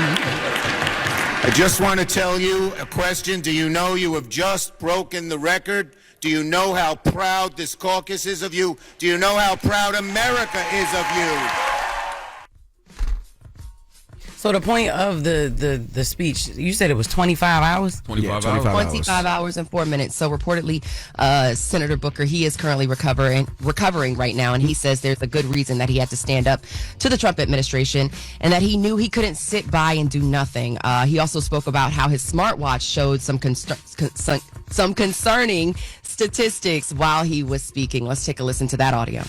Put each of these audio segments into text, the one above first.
I just want to tell you a question. Do you know you have just broken the record? Do you know how proud this caucus is of you? Do you know how proud America is of you? So the point of the speech, you said it was 25 hours? 25 25 hours. 25 hours and 4 minutes. So reportedly, Senator Booker, he is currently recovering right now, and he says there's a good reason that he had to stand up to the Trump administration and that he knew he couldn't sit by and do nothing. He also spoke about how his smartwatch showed some concerning statistics while he was speaking. Let's take a listen to that audio.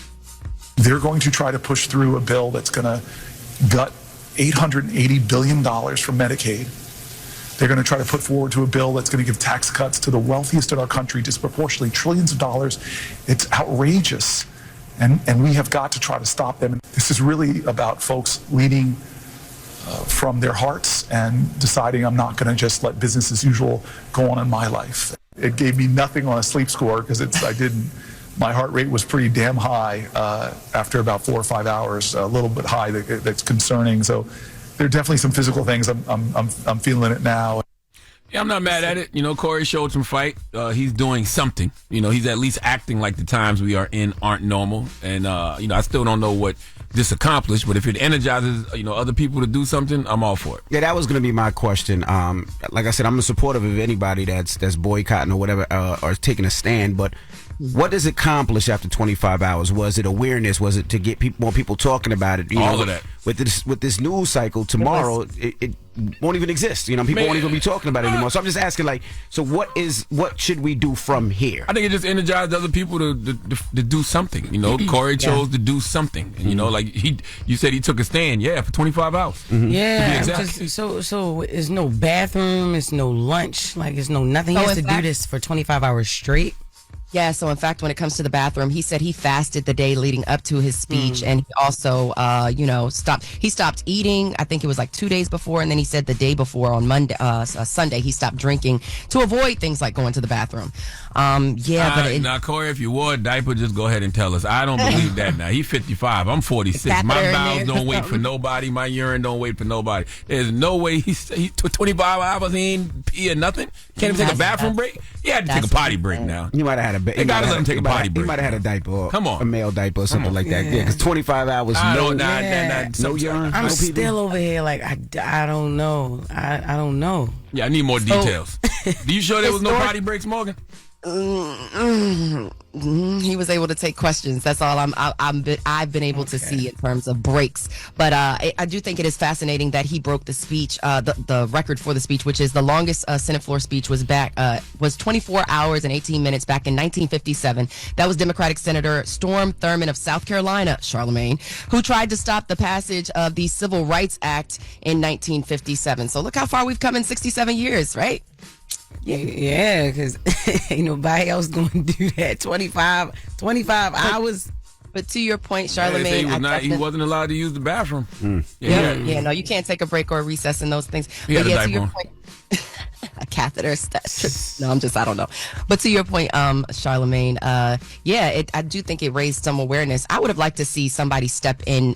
They're going to try to push through a bill that's going to gut $880 billion from Medicaid. They're going to try to put forward to a bill that's going to give tax cuts to the wealthiest in our country, disproportionately trillions of dollars. It's outrageous, and we have got to try to stop them. This is really about folks leading from their hearts and deciding I'm not going to just let business as usual go on in my life. It gave me nothing on a sleep score because I didn't. My heart rate was pretty damn high after about 4 or 5 hours, a little bit high. That's concerning. So there are definitely some physical things. I'm feeling it now. Yeah, I'm not mad at it. You know, Corey showed some fight. He's doing something. You know, he's at least acting like the times we are in aren't normal. And, you know, I still don't know what this accomplished, but if it energizes, you know, other people to do something, I'm all for it. Yeah, that was going to be my question. Like I said, I'm supportive of anybody that's boycotting or whatever, or taking a stand, but what does it accomplish after 25 hours? Was it awareness? Was it to get more people talking about it? You All know, of that. With this news cycle tomorrow, it won't even exist. You know, people won't even be talking about it anymore. So I'm just asking, like, so what should we do from here? I think it just energized other people to do something. You know, Corey chose to do something. And, you know, like you said he took a stand. Yeah, for 25 hours. Yeah. Exactly. So it's no bathroom, it's no lunch, like it's no nothing. He has to do this for 25 hours straight. Yeah, so in fact, when it comes to the bathroom, he said he fasted the day leading up to his speech, and he also, you know, stopped eating. I think it was like 2 days before, and then he said the day before on Sunday, he stopped drinking to avoid things like going to the bathroom. Now, Corey, if you wore a diaper, just go ahead and tell us. I don't believe that now. He's 55. I'm 46. My bowels don't wait for nobody. My urine don't wait for nobody. There's no way he 25 hours, he ain't pee or nothing. Can't even take a bathroom break? He had to take a potty break now. You might have had They gotta let him take a potty break. He might have had a diaper, or Come on. a male diaper or something like that. Yeah, because 25 hours, no urine. I'm no still over here like I don't know. I don't know. Yeah, I need more details. Do you sure there was no potty breaks, Morgan? He was able to take questions. That's all I've been able to see in terms of breaks. But I do think it is fascinating that he broke the speech, the record for the speech, which is the longest Senate floor speech was 24 hours and 18 minutes back in 1957. That was Democratic Senator Storm Thurmond of South Carolina, Charlamagne, who tried to stop the passage of the Civil Rights Act in 1957. So look how far we've come in 67 years, right? Yeah, because ain't nobody else going to do that. 25 hours. But to your point, Yeah, they say Charlamagne, he wasn't allowed to use the bathroom. Yeah, no, you can't take a break or a recess and those things. He had But a yeah, to diaper your on. point, a catheter. No, I don't know. But to your point, Charlamagne, I do think it raised some awareness. I would have liked to see somebody step in,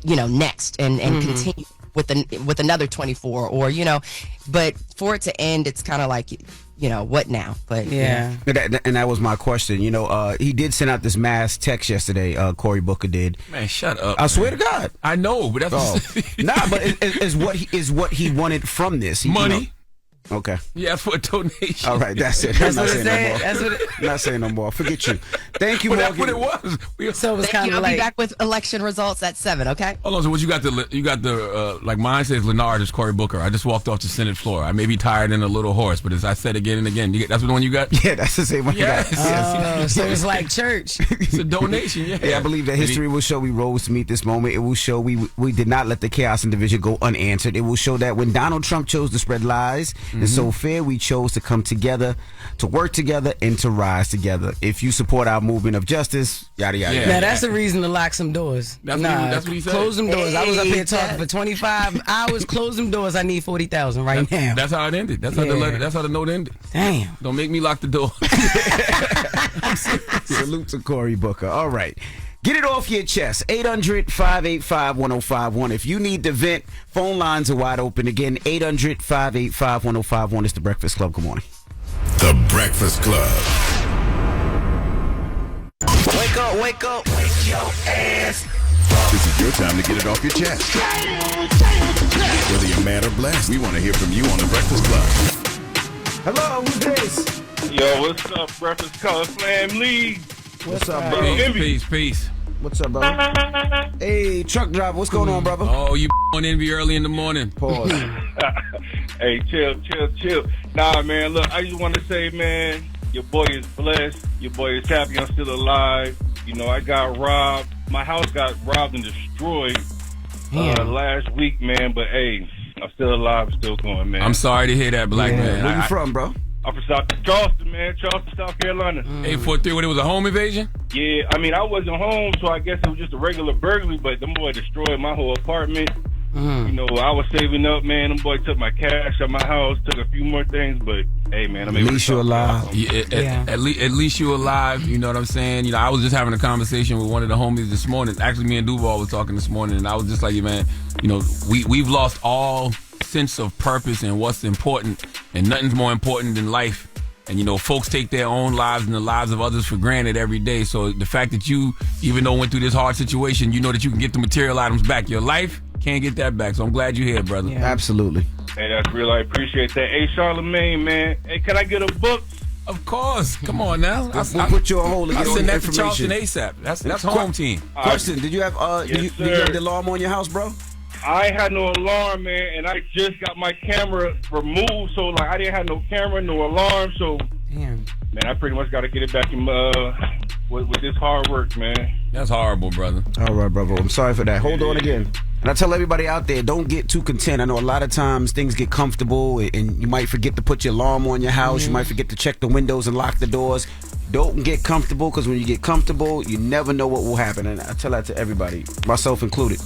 you know, next and continue with another 24, or you know, but for it to end, it's kind of like, you know, what now? But yeah. And that was my question. You know, he did send out this mass text yesterday. Cory Booker did. Man, shut up. I swear to God. I know, but that's But is what he wanted from this. money. You know, okay. Yeah, for a donation. All right, that's it. That's I'm what not it saying no said. more. That's what it. Not saying no more. Forget you. Thank you, But Morgan. that's what it was. So it was Thank kind you. of I'll like. be back with election results at 7. Okay. Hold on. So what you got the like mine says Leonard is Cory Booker. I just walked off the Senate floor. I may be tired and a little hoarse, but as I said again and again, that's the one you got. Yeah, that's the same one. Yes. You got. So it's like church. It's a donation. Yeah. Yeah, I believe that history will show we rose to meet this moment. It will show we did not let the chaos and division go unanswered. It will show that when Donald Trump chose to spread lies and so fair, we chose to come together, to work together, and to rise together. If you support our movement of justice, yada yada. Yeah. yada. Now that's the reason to lock some doors. That's what he said. Close them doors. I was up here talking Hey, for 25 hours. Close them doors. I need 40,000 right now. That's how it ended. That's how that's how the note ended. Damn. Don't make me lock the door. Salute to Cory Booker. All right. Get it off your chest. 800-585-1051. If you need to vent, phone lines are wide open. Again, 800-585-1051. It's The Breakfast Club. Good morning. The Breakfast Club. Wake up, wake up, wake your ass. This is your time to get it off your chest. Whether you're mad or blessed, we want to hear from you on The Breakfast Club. Hello, who's this? Yo, what's up, Breakfast Club family? What's up, bro? Peace. What's up, brother? Hey, truck driver, what's going on, brother? Oh, you on Envy early in the morning. Pause. Hey, chill. Nah, man, look, I just want to say, man, your boy is blessed. Your boy is happy I'm still alive. You know, I got robbed. My house got robbed and destroyed last week, man. But, hey, I'm still alive, still going, man. I'm sorry to hear that, black man. Where you from, bro? I'm from Charleston, man. Charleston, South Carolina. 843, what, it was a home invasion? Yeah, I mean, I wasn't home, so I guess it was just a regular burglary, but them boy destroyed my whole apartment. You know, I was saving up, man. Them boy took my cash out my house, took a few more things, but hey, man, I'm able to. At least you're alive. At least you're alive. You know what I'm saying? You know, I was just having a conversation with one of the homies this morning. Actually, me and Duval was talking this morning, and I was just like, man, you know, we've lost all sense of purpose and what's important, and nothing's more important than life. And, you know, folks take their own lives and the lives of others for granted every day. So the fact that you, even though went through this hard situation, you know that you can get the material items back. Your life can't get that back. So I'm glad you're here, brother. Yeah. Absolutely. Hey, that's real. I appreciate that. Hey, Charlamagne, man. Hey, can I get a book? Of course. Come on now. We'll put you on hold and I'll get all send the that to information. Charleston ASAP. That's home team. Question, did you have Yes, did you have the alarm on your house, bro? I had no alarm, man, and I just got my camera removed, so like I didn't have no camera, no alarm, so Damn. man, I pretty much got to get it back in with this hard work, man. That's horrible, brother. All right, brother. I'm sorry for that. Hold on again. And I tell everybody out there, don't get too content. I know a lot of times things get comfortable and you might forget to put your alarm on your house. You might forget to check the windows and lock the doors. Don't get comfortable, because when you get comfortable, you never know what will happen. And I tell that to everybody, myself included.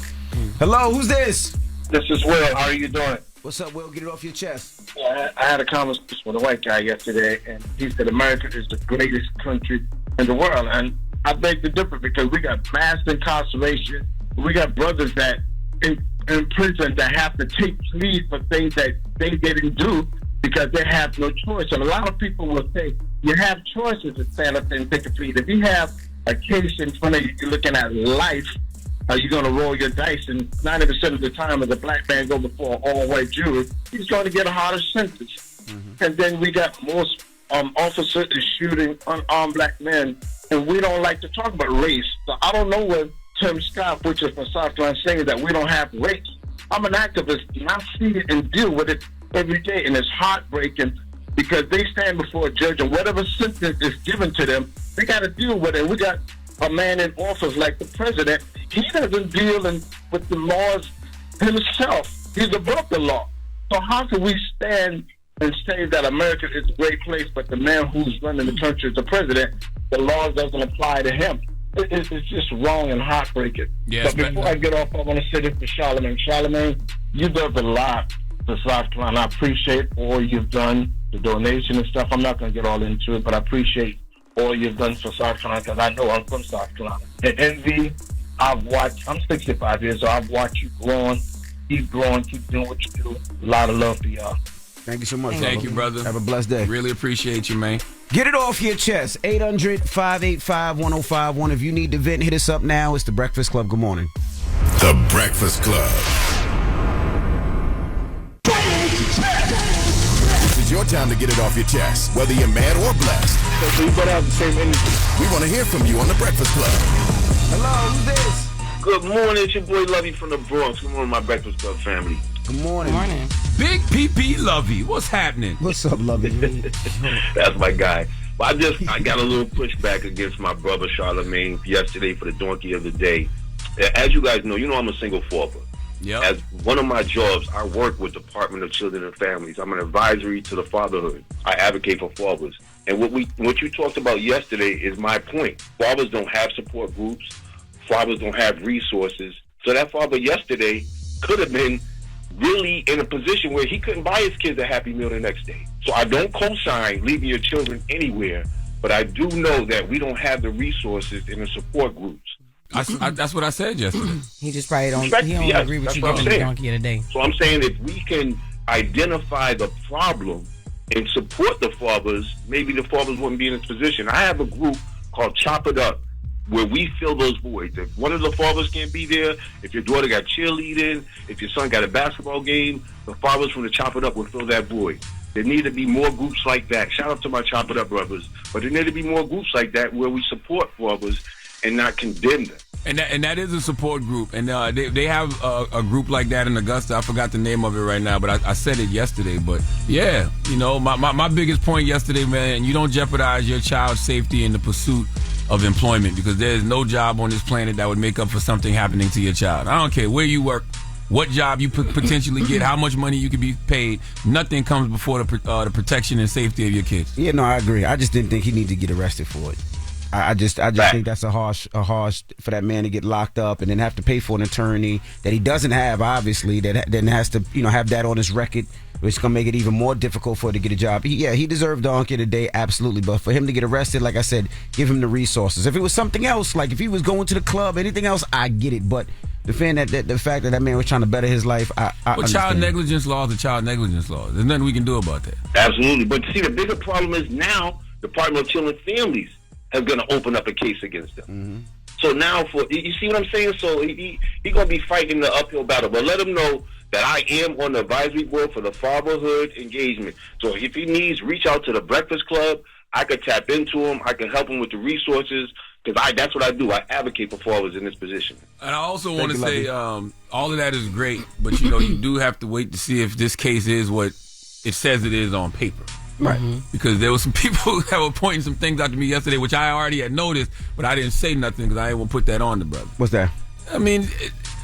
Hello, who's this? This is Will. How are you doing? What's up, Will? Get it off your chest. I had a conversation with a white guy yesterday, and he said America is the greatest country in the world. And I beg to differ, because we got mass incarceration. We got brothers that in prison that have to take plea for things that they didn't do because they have no choice. And a lot of people will say, you have choices to stand up and take a plea. If you have a case in front of you, you're looking at life, you're going to roll your dice, and 90% of the time as a black man go before an all-white jury, he's going to get a harder sentence. And then we got most officers shooting unarmed black men, and we don't like to talk about race. So I don't know what Tim Scott, which is from South Carolina, saying that we don't have race. I'm an activist, and I see it and deal with it every day, and it's heartbreaking because they stand before a judge, and whatever sentence is given to them, they got to deal with it. We got a man in office like the president. He doesn't deal with the laws himself. He's above the law. So how can we stand and say that America is a great place, but the man who's running the country is the president, the laws doesn't apply to him? It's just wrong and heartbreaking. Yes, but before I get off, I want to say this to Charlamagne. Charlamagne, you does a lot for South Carolina. I appreciate all you've done, the donation and stuff. I'm not going to get all into it, but I appreciate all you've done for South Carolina, because I know I'm from South Carolina. And Envy, I've watched, I'm 65 years old, I've watched you growing, keep doing what you do. A lot of love for y'all. Thank you so much. Thank you, brother. Have a blessed day. Really appreciate you, man. Get it off your chest. 800-585-1051. If you need to vent, hit us up now. It's The Breakfast Club. Good morning. The Breakfast Club. It's your time to get it off your chest, whether you're mad or blessed. So you better have the same energy. We want to hear from you on The Breakfast Club. Hello, who's this? Good morning, it's your boy Lovey from the Bronx. Good morning, my Breakfast Club family. Good morning. Good morning. Big PP Lovey, what's happening? What's up, Lovey? That's my guy. But I got a little pushback against my brother Charlamagne yesterday for the donkey of the day. As you guys know, I'm a single father. Yep. As one of my jobs, I work with Department of Children and Families. I'm an advisory to the fatherhood. I advocate for fathers. And what you talked about yesterday is my point. Fathers don't have support groups. Fathers don't have resources. So that father yesterday could have been really in a position where he couldn't buy his kids a Happy Meal the next day. So I don't co-sign leaving your children anywhere, but I do know that we don't have the resources and the support groups. That's what I said yesterday. He just probably don't agree with you giving the donkey of the day. So I'm saying if we can identify the problem and support the fathers, maybe the fathers wouldn't be in this position. I have a group called Chop It Up where we fill those voids. If one of the fathers can't be there, if your daughter got cheerleading, if your son got a basketball game, the fathers from the Chop It Up will fill that void. There need to be more groups like that. Shout out to my Chop It Up brothers. But there need to be more groups like that where we support fathers and not condemn them. And that is a support group. And they have a group like that in Augusta. I forgot the name of it right now, but I said it yesterday. But, yeah, my biggest point yesterday, man, you don't jeopardize your child's safety in the pursuit of employment, because there's no job on this planet that would make up for something happening to your child. I don't care where you work, what job you potentially get, how much money you could be paid. Nothing comes before the protection and safety of your kids. Yeah, no, I agree. I just didn't think he needed to get arrested for it. I just think that's a harsh for that man to get locked up and then have to pay for an attorney that he doesn't have, obviously, that then has to have that on his record, which is going to make it even more difficult for him to get a job. He deserved donkey today, absolutely. But for him to get arrested, like I said, give him the resources. If it was something else, like if he was going to the club, anything else, I get it. But the fact that man was trying to better his life, I child negligence laws are child negligence laws. There's nothing we can do about that. Absolutely. But see, the bigger problem is now the Department of Children and Families is going to open up a case against them. Mm-hmm. So now, you see what I'm saying? So he going to be fighting the uphill battle. But let him know that I am on the advisory board for the fatherhood engagement. So if he needs, reach out to the Breakfast Club. I could tap into him. I can help him with the resources, because that's what I do. I advocate for fathers in this position. And I also want to say all of that is great, but you do have to wait to see if this case is what it says it is on paper. Right. Because there were some people that were pointing some things out to me yesterday, which I already had noticed, but I didn't say nothing because I didn't want to put that on the brother. What's that? I mean,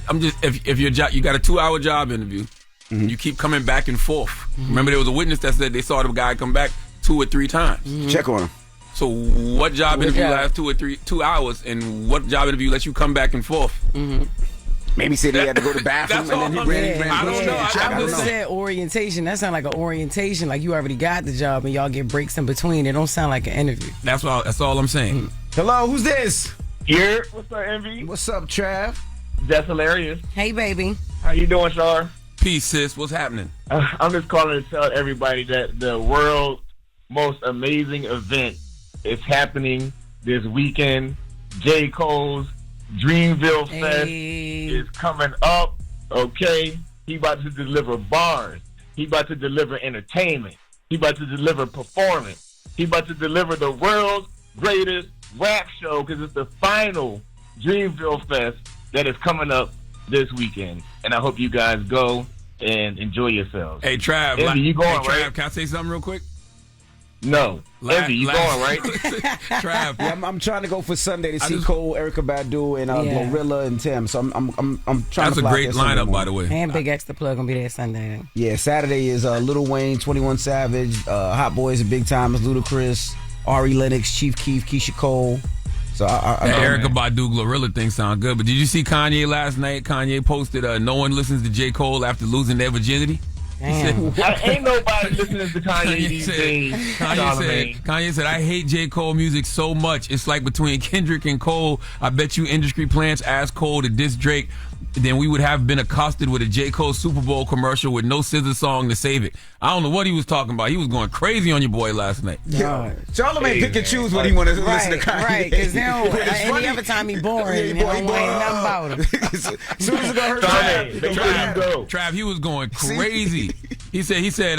I'm just, if your job, you got a 2-hour job interview, you keep coming back and forth. Remember, there was a witness that said they saw the guy come back 2 or 3 times. Check on him. So what job interview lasts 2 hours, and what job interview lets you come back and forth? Maybe said he had to go to the bathroom and then he ran. I don't know. I just said orientation. That sounds like an orientation. Like you already got the job and y'all get breaks in between. It don't sound like an interview. That's all I'm saying. Hello, who's this? Yeah, what's up, Envy? What's up, Trav? Jess Hilarious. Hey, baby. How you doing, Char? Peace, sis. What's happening? I'm just calling to tell everybody that the world's most amazing event is happening this weekend. J. Cole's Dreamville Fest is coming up, okay? He about to deliver bars. He about to deliver entertainment. He about to deliver performance. He about to deliver the world's greatest rap show, because it's the final Dreamville Fest that is coming up this weekend. And I hope you guys go and enjoy yourselves. Hey, Trav. Envy, you going, Trav, right? Can I say something real quick? No. Envy, you going, right? Trav. Yeah, I'm trying to go for Sunday to see Cole, Erykah Badu, and Glorilla and Tim. So I'm trying to fly. That's a great lineup, by the way. And Big X the Plug gonna be there Sunday. Yeah, Saturday is Lil Wayne, 21 Savage, Hot Boys and Big Timers, Ludacris, Ari Lennox, Chief Keef, Keisha Cole. So that Erykah Badu Glorilla thing sound good. But did you see Kanye last night? Kanye posted, no one listens to J. Cole after losing their virginity. Damn. Ain't nobody listening to Kanye these days. Kanye said, I hate J. Cole music so much. It's like between Kendrick and Cole. I bet you industry plants asked Cole to diss Drake. Then we would have been accosted with a J. Cole Super Bowl commercial with no scissor song to save it. I don't know what he was talking about. He was going crazy on your boy last night. Yeah. Charlamagne pick and choose when he want to listen to Kanye. Right, because any other time he boring. He ain't nothing about him. As soon as it's going to hurt Trav, he was going crazy. He said he said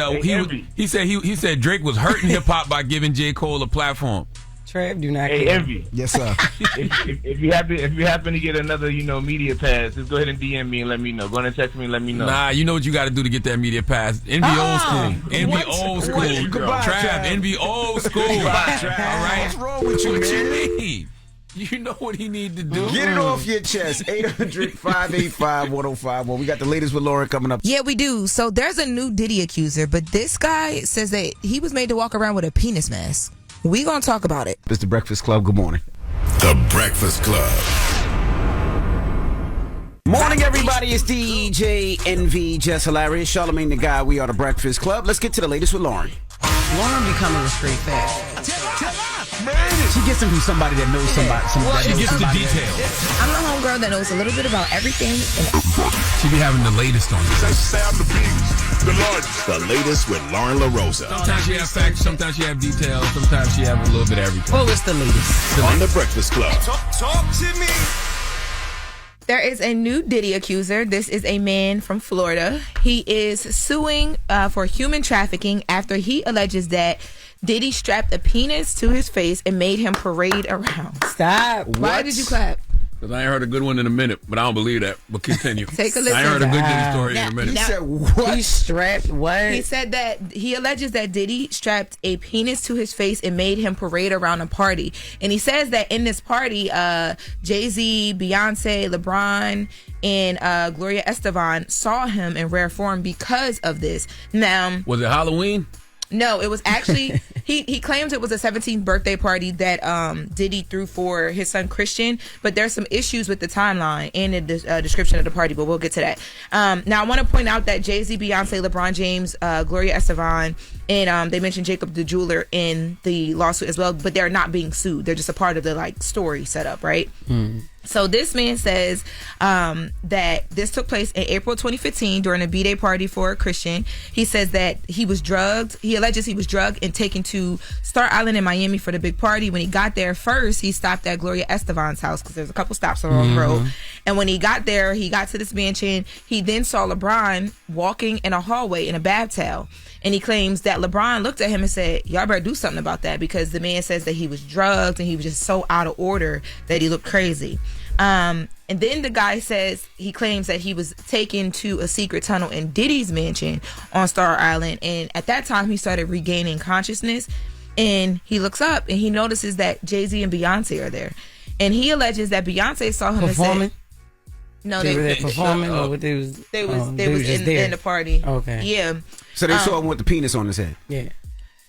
Drake was hurting hip hop by giving J. Cole a platform. Trav, do not care. Envy. Yes, sir. if you happen to get another, media pass, just go ahead and DM me and let me know. Go ahead and text me and let me know. Nah, you know what you got to do to get that media pass. Envy old school. Envy old school. Goodbye, Trav, envy old school. Goodbye, Trav. All right. What's wrong with you, What man? you mean? You know what he need to do. Get it off your chest. 800-585-1051. We got the latest with Loren coming up. Yeah, we do. So there's a new Diddy accuser, but this guy says that he was made to walk around with a penis mask. We gonna talk about it. It's the Breakfast Club. Good morning. The Breakfast Club. Morning, everybody. It's DJ NV, Jess Hilarious, Charlamagne the Guy. We are the Breakfast Club. Let's get to the latest with Loren. Loren becoming a straight fat. She gets them from somebody that knows somebody. She gets the details. I'm the homegirl that knows a little bit about everything. She be having the latest on this. The latest with Lauren LaRosa. Sometimes she have facts, sometimes she have details, sometimes she have a little bit of everything. What was the latest? On The Breakfast Club. Talk to me. There is a new Diddy accuser. This is a man from Florida. He is suing for human trafficking after he alleges that Diddy strapped a penis to his face and made him parade around. Stop. Why did you clap? Because I ain't heard a good one in a minute, but I don't believe that. But continue. Take a listen. I ain't heard a good Diddy story in a minute. He said what? He strapped what? He said that he alleges that Diddy strapped a penis to his face and made him parade around a party. And he says that in this party, Jay-Z, Beyonce, LeBron, and Gloria Estefan saw him in rare form because of this. Now, was it Halloween? No, it was actually he claims it was a 17th birthday party that Diddy threw for his son Christian, but there's some issues with the timeline and the description of the party, but we'll get to that. Now I want to point out that Jay-Z, Beyonce, LeBron James, Gloria Estefan, and they mentioned Jacob the Jeweler in the lawsuit as well, but they're not being sued. They're just a part of the story setup, right? So this man says that this took place in April 2015 during a B-Day party for a Christian. He says that he was drugged. He alleges he was drugged and taken to Star Island in Miami for the big party. When he got there first, he stopped at Gloria Estefan's house because there's a couple stops along the road. And when he got there, he got to this mansion. He then saw LeBron walking in a hallway in a bath towel. And he claims that LeBron looked at him and said, y'all better do something about that, because the man says that he was drugged and he was just so out of order that he looked crazy. And then the guy says he claims that he was taken to a secret tunnel in Diddy's mansion on Star Island. And at that time, he started regaining consciousness. And he looks up and he notices that Jay-Z and Beyonce are there. And he alleges that Beyonce saw him performing? and said... No, they were performing, or they was in the party. Okay. Yeah. So they saw him with the penis on his head. Yeah.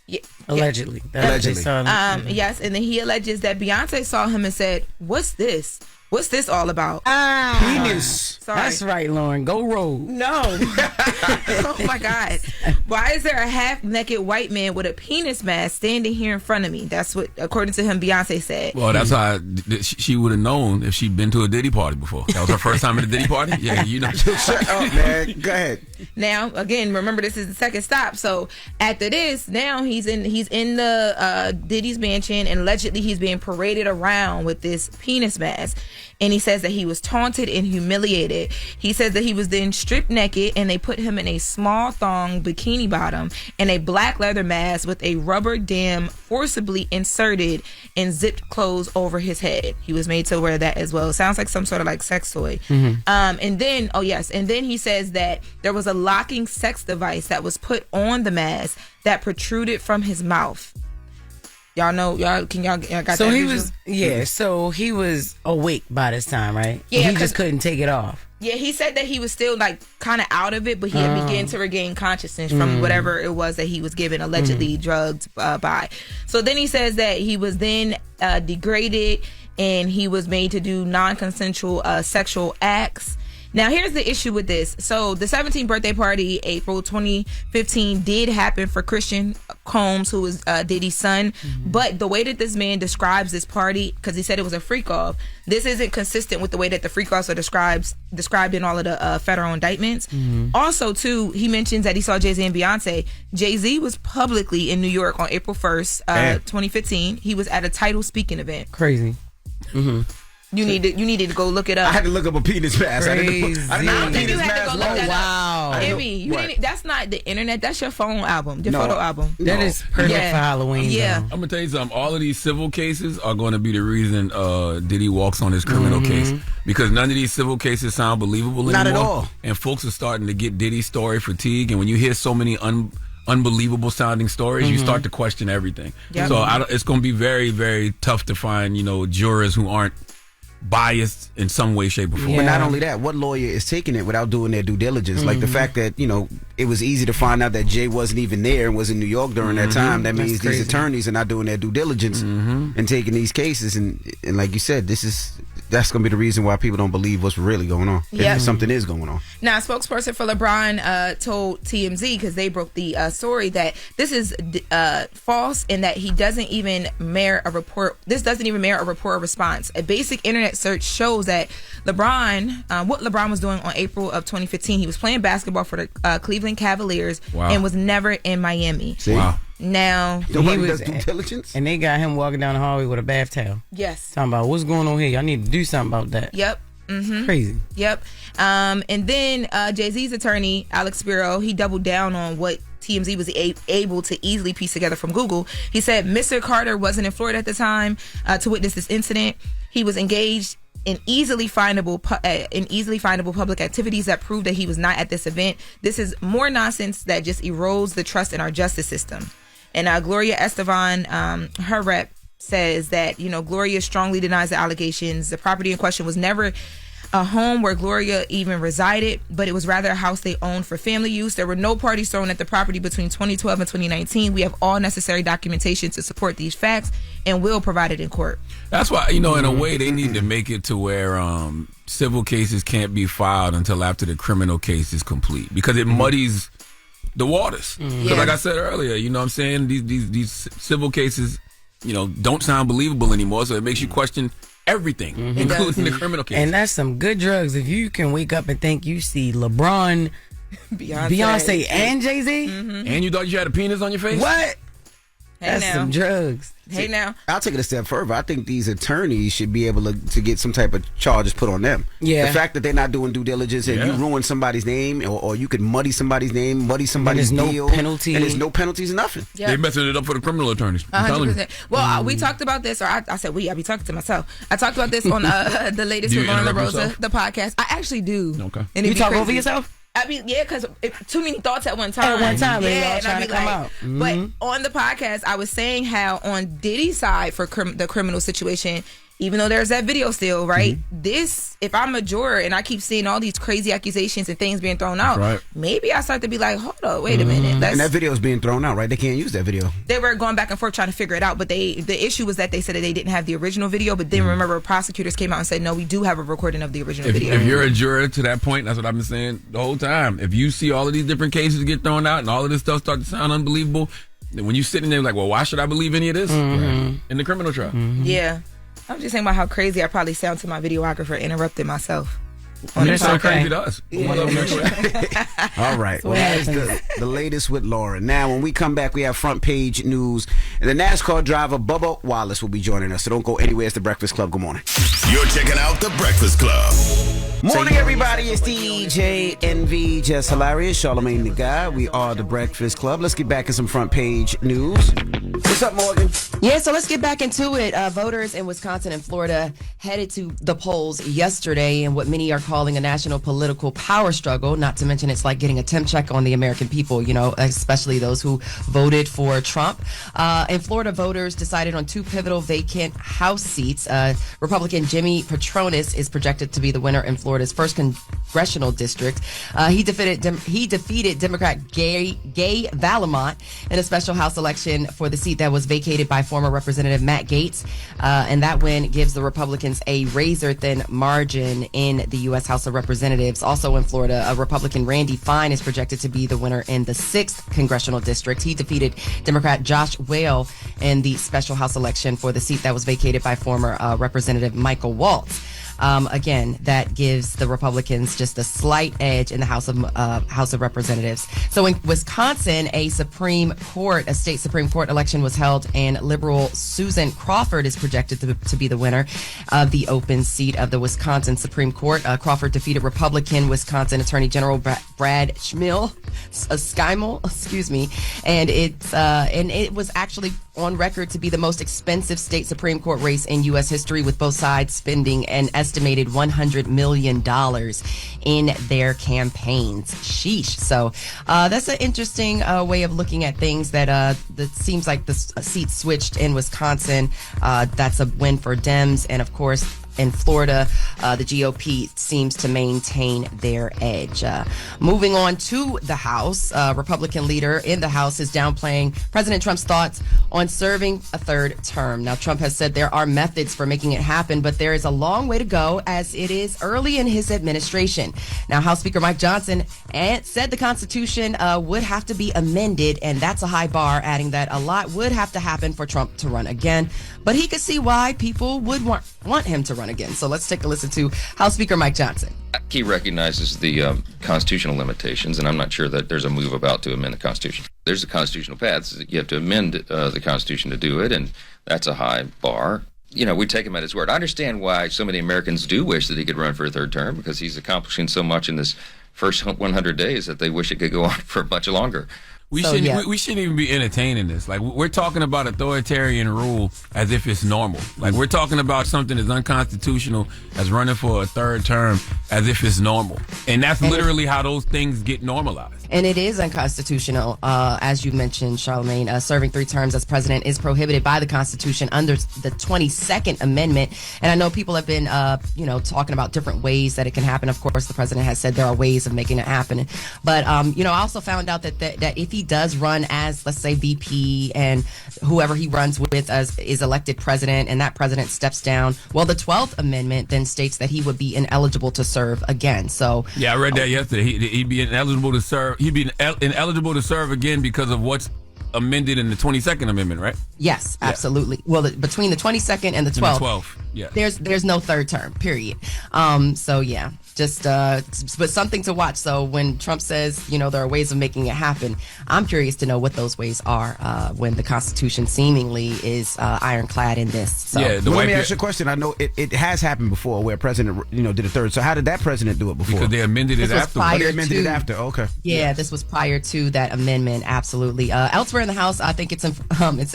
Yeah. Allegedly. Allegedly. Yes, and then he alleges that Beyonce saw him and said, "What's this? What's this all about?" Penis. Sorry. That's right, Lauren. Go rogue. No. Oh my God. Why is there a half-naked white man with a penis mask standing here in front of me? That's what, according to him, Beyonce said. Well, that's how she would have known if she'd been to a Diddy party before. That was her first time at a Diddy party? Yeah, you know. Shut up, man. Go ahead. Now, again, remember this is the second stop. So after this, now he's in the Diddy's mansion, and allegedly he's being paraded around with this penis mask. And he says that he was taunted and humiliated. He says that he was then stripped naked and they put him in a small thong bikini bottom and a black leather mask with a rubber dam forcibly inserted and zipped closed over his head. He was made to wear that as well. It sounds like some sort of like sex toy. And then he says that there was a locking sex device that was put on the mask that protruded from his mouth. Y'all know, y'all got that? So he was awake by this time, right? Yeah, he just couldn't take it off. Yeah, he said that he was still like kind of out of it, but he had begun to regain consciousness from whatever it was that he was given, allegedly drugged by. So then he says that he was then degraded and he was made to do non-consensual sexual acts. Now, here's the issue with this. So, the 17th birthday party, April 2015, did happen for Christian Combs, who was Diddy's son. But the way that this man describes this party, because he said it was a freak-off, this isn't consistent with the way that the freak-offs are described in all of the federal indictments. Also, too, he mentions that he saw Jay-Z and Beyonce. Jay-Z was publicly in New York on April 1st, 2015. He was at a title speaking event. Crazy. You needed to go look it up. I had to look up a penis mask. I don't think you had to go look that up. Emmy, that's not the internet. That's your phone album, your photo album. That is perfect for Halloween. Yeah. I'm going to tell you something. All of these civil cases are going to be the reason Diddy walks on his criminal case. Because none of these civil cases sound believable anymore. Not at all. And folks are starting to get Diddy's story fatigue. And when you hear so many unbelievable sounding stories, you start to question everything. Yep. So it's going to be very, very tough to find, jurors who aren't biased in some way, shape, or form. But not only that, what lawyer is taking it without doing their due diligence? Like the fact that, it was easy to find out that Jay wasn't even there and was in New York during that time. That means these attorneys are not doing their due diligence and taking these cases. And like you said, this is that's going to be the reason why people don't believe what's really going on. Yep. If something is going on. Now, a spokesperson for LeBron told TMZ, because they broke the story, that this is false and that he doesn't even merit a report. This doesn't even merit a report or response. A basic internet search shows that LeBron, what LeBron was doing on April of 2015, he was playing basketball for the Cleveland Cavaliers and was never in Miami. See? Wow. Now, nobody does due diligence, and they got him walking down the hallway with a bath towel. Yes, talking about what's going on here. Y'all need to do something about that. Yep. Mm-hmm. Crazy. Yep. And then Jay-Z's attorney, Alex Spiro, he doubled down on what TMZ was able to easily piece together from Google. He said Mr. Carter wasn't in Florida at the time to witness this incident. He was engaged in easily findable public activities that prove that he was not at this event. This is more nonsense that just erodes the trust in our justice system. And Gloria Estefan, her rep, says that, Gloria strongly denies the allegations. The property in question was never a home where Gloria even resided, but it was rather a house they owned for family use. There were no parties thrown at the property between 2012 and 2019. We have all necessary documentation to support these facts and will provide it in court. That's why, in a way, they need to make it to where civil cases can't be filed until after the criminal case is complete, because it muddies the waters. Because like I said earlier, you know what I'm saying, these civil cases, don't sound believable anymore, so it makes you question everything, including the criminal case. And that's some good drugs. If you can wake up and think you see LeBron, Beyonce and Jay-Z. And you thought you had a penis on your face? What? That's some drugs. Hey, now. I'll take it a step further. I think these attorneys should be able to get some type of charges put on them. Yeah. The fact that they're not doing due diligence and you ruin somebody's name, or you could muddy somebody's name, muddy somebody's deal. No penalty. And there's no penalties, nothing. Yep. They're messing it up for the criminal attorneys. 100%. Well, we talked about this, or I said I be talking to myself. I talked about this on the latest with Lauren LaRosa, the podcast. I actually do. Okay. And you talk over yourself? I mean, yeah, because too many thoughts at one time. Yeah, and I'd be like, but on the podcast, I was saying how on Diddy's side for the criminal situation, even though there's that video still, right? This, if I'm a juror and I keep seeing all these crazy accusations and things being thrown out, maybe I start to be like, hold up, wait a minute. And that video is being thrown out, right? They can't use that video. They were going back and forth trying to figure it out, but the issue was that they said that they didn't have the original video, but then remember prosecutors came out and said, no, we do have a recording of the original video. If you're a juror to that point, that's what I've been saying the whole time. If you see all of these different cases get thrown out and all of this stuff start to sound unbelievable, then when you sitting there like, well, why should I believe any of this in the criminal trial? Yeah. I'm just saying about how crazy I probably sound to my videographer interrupting myself. You're so crazy to us. All right. Well, that is the latest with Loren. Now, when we come back, we have front page news. And the NASCAR driver, Bubba Wallace, will be joining us. So don't go anywhere. It's The Breakfast Club. Good morning. You're checking out The Breakfast Club. Morning, everybody. It's DJ NV, Jess Hilarious, Charlamagne the Guy. We are The Breakfast Club. Let's get back in some front page news. What's up, Morgan? Yeah, so let's get back into it. Voters in Wisconsin and Florida headed to the polls yesterday in what many are calling a national political power struggle. Not to mention it's like getting a temp check on the American people, especially those who voted for Trump. In Florida, voters decided on two pivotal vacant House seats. Republican Jimmy Patronis is projected to be the winner in Florida's first congressional district. He defeated Democrat Gay Vallimont in a special House election for the seat that was vacated by former Representative Matt Gaetz. And that win gives the Republicans a razor-thin margin in the U.S. House of Representatives. Also in Florida, a Republican Randy Fine is projected to be the winner in the 6th congressional district. He defeated Democrat Josh Whale in the special House election for the seat that was vacated by former Representative Michael Waltz. Again, that gives the Republicans just a slight edge in the House of Representatives. So in Wisconsin, a state Supreme Court election was held, and liberal Susan Crawford is projected to be the winner of the open seat of the Wisconsin Supreme Court. Crawford defeated Republican Wisconsin Attorney General Brad Schimel, and it was actually on record to be the most expensive state Supreme Court race in U.S. history, with both sides spending an estimated $100 million in their campaigns. Sheesh. So that's an interesting way of looking at things, that seems like the seat switched in Wisconsin. That's a win for Dems. And of course, in Florida, the GOP seems to maintain their edge. Moving on to the House, Republican leader in the House is downplaying President Trump's thoughts on serving a third term. Now, Trump has said there are methods for making it happen, but there is a long way to go as it is early in his administration. Now, House Speaker Mike Johnson said the Constitution would have to be amended, and that's a high bar, adding that a lot would have to happen for Trump to run again. But he could see why people would want him to run again. So let's take a listen to House Speaker Mike Johnson. He recognizes the constitutional limitations, and I'm not sure that there's a move about to amend the Constitution. There's a constitutional path. You have to amend the Constitution to do it, and that's a high bar. You know, we take him at his word. I understand why so many Americans do wish that he could run for a third term, because he's accomplishing so much in this first 100 days that they wish it could go on for much longer. We shouldn't even be entertaining this. Like, we're talking about authoritarian rule as if it's normal. Like, we're talking about something as unconstitutional as running for a third term as if it's normal. And that's literally how those things get normalized. And it is unconstitutional, as you mentioned, Charlamagne. Serving 3 terms as president is prohibited by the Constitution under the 22nd Amendment. And I know people have been, talking about different ways that it can happen. Of course, the president has said there are ways of making it happen. But, I also found out that if he does run as, let's say, VP, and whoever he runs with is elected president, and that president steps down, well, the 12th Amendment then states that he would be ineligible to serve again. So yeah, I read that yesterday. He'd be ineligible to serve. He'd be ineligible to serve again because of what's amended in the 22nd Amendment, right? Yes, absolutely. Yeah. Well, between the 22nd and the 12th, yeah. There's no third term, period. Just but something to watch. So when Trump says, there are ways of making it happen, I'm curious to know what those ways are when the Constitution seemingly is ironclad in this. So. Yeah, let me ask you a question. I know it has happened before where a president, did a third. So how did that president do it before? Because they amended it after. They amended it after. Okay. Yeah, this was prior to that amendment. Absolutely. Elsewhere in the House, I think it's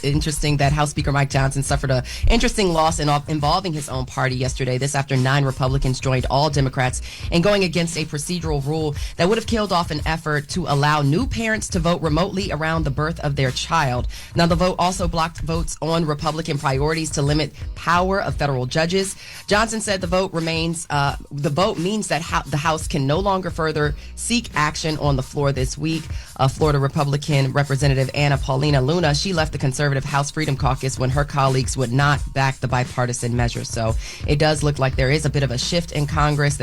interesting that House Speaker Mike Johnson suffered an interesting loss involving his own party yesterday. This after 9 Republicans joined all Democrats in going against a procedural rule that would have killed off an effort to allow new parents to vote remotely around the birth of their child. Now, the vote also blocked votes on Republican priorities to limit power of federal judges. Johnson said the vote means that the House can no longer further seek action on the floor this week. Florida Republican Representative Anna Paulina Luna, she left the conservative House Freedom Caucus when her colleagues would not back the bipartisan measure. So it does look like there is a bit of a shift in Congress.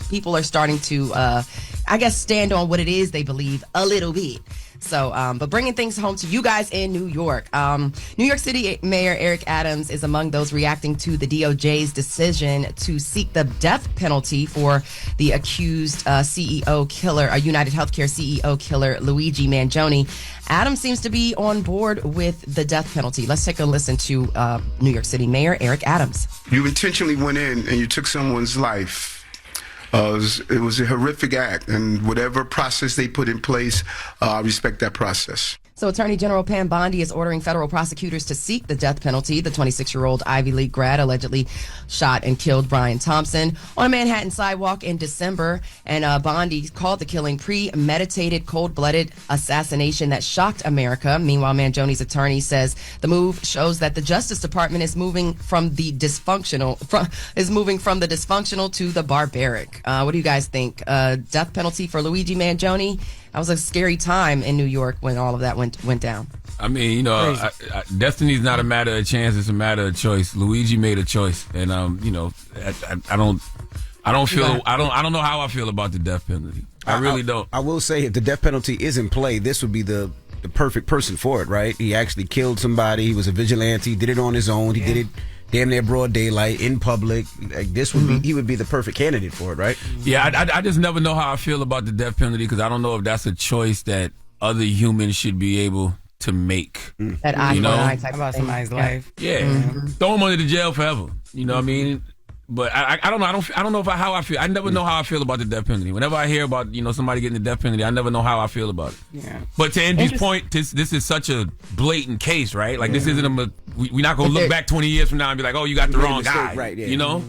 People are starting to, stand on what it is they believe a little bit. So, but bringing things home to you guys in New York. New York City Mayor Eric Adams is among those reacting to the DOJ's decision to seek the death penalty for the accused CEO killer, United Healthcare CEO killer, Luigi Mangione. Adams seems to be on board with the death penalty. Let's take a listen to New York City Mayor Eric Adams. You intentionally went in and you took someone's life. It was a horrific act, and whatever process they put in place, I respect that process. So Attorney General Pam Bondi is ordering federal prosecutors to seek the death penalty. The 26-year-old Ivy League grad allegedly shot and killed Brian Thompson on a Manhattan sidewalk in December. And Bondi called the killing premeditated, cold-blooded assassination that shocked America. Meanwhile, Mangione's attorney says the move shows that the Justice Department is moving from the dysfunctional to the barbaric. What do you guys think? Death penalty for Luigi Mangione? That was a scary time in New York when all of that went down. I mean, destiny's not a matter of chance; it's a matter of choice. Luigi made a choice, and I don't know how I feel about the death penalty. I really don't. I will say, if the death penalty is in play, this would be the perfect person for it, right? He actually killed somebody. He was a vigilante. He did it on his own. He did it damn near broad daylight in public. Like, this would be, he would be the perfect candidate for it, right? Yeah, I just never know how I feel about the death penalty, because I don't know if that's a choice that other humans should be able to make. That eye type about somebody's life. Yeah, throw him under the jail forever. You know what I mean? But I don't know. I don't know how I feel. I never know how I feel about the death penalty. Whenever I hear about somebody getting the death penalty, I never know how I feel about it. Yeah. But to Andy's point, this is such a blatant case, right? Like, this isn't we're not gonna look back 20 years from now and be like, oh, you got the wrong guy, right? Yeah. You know.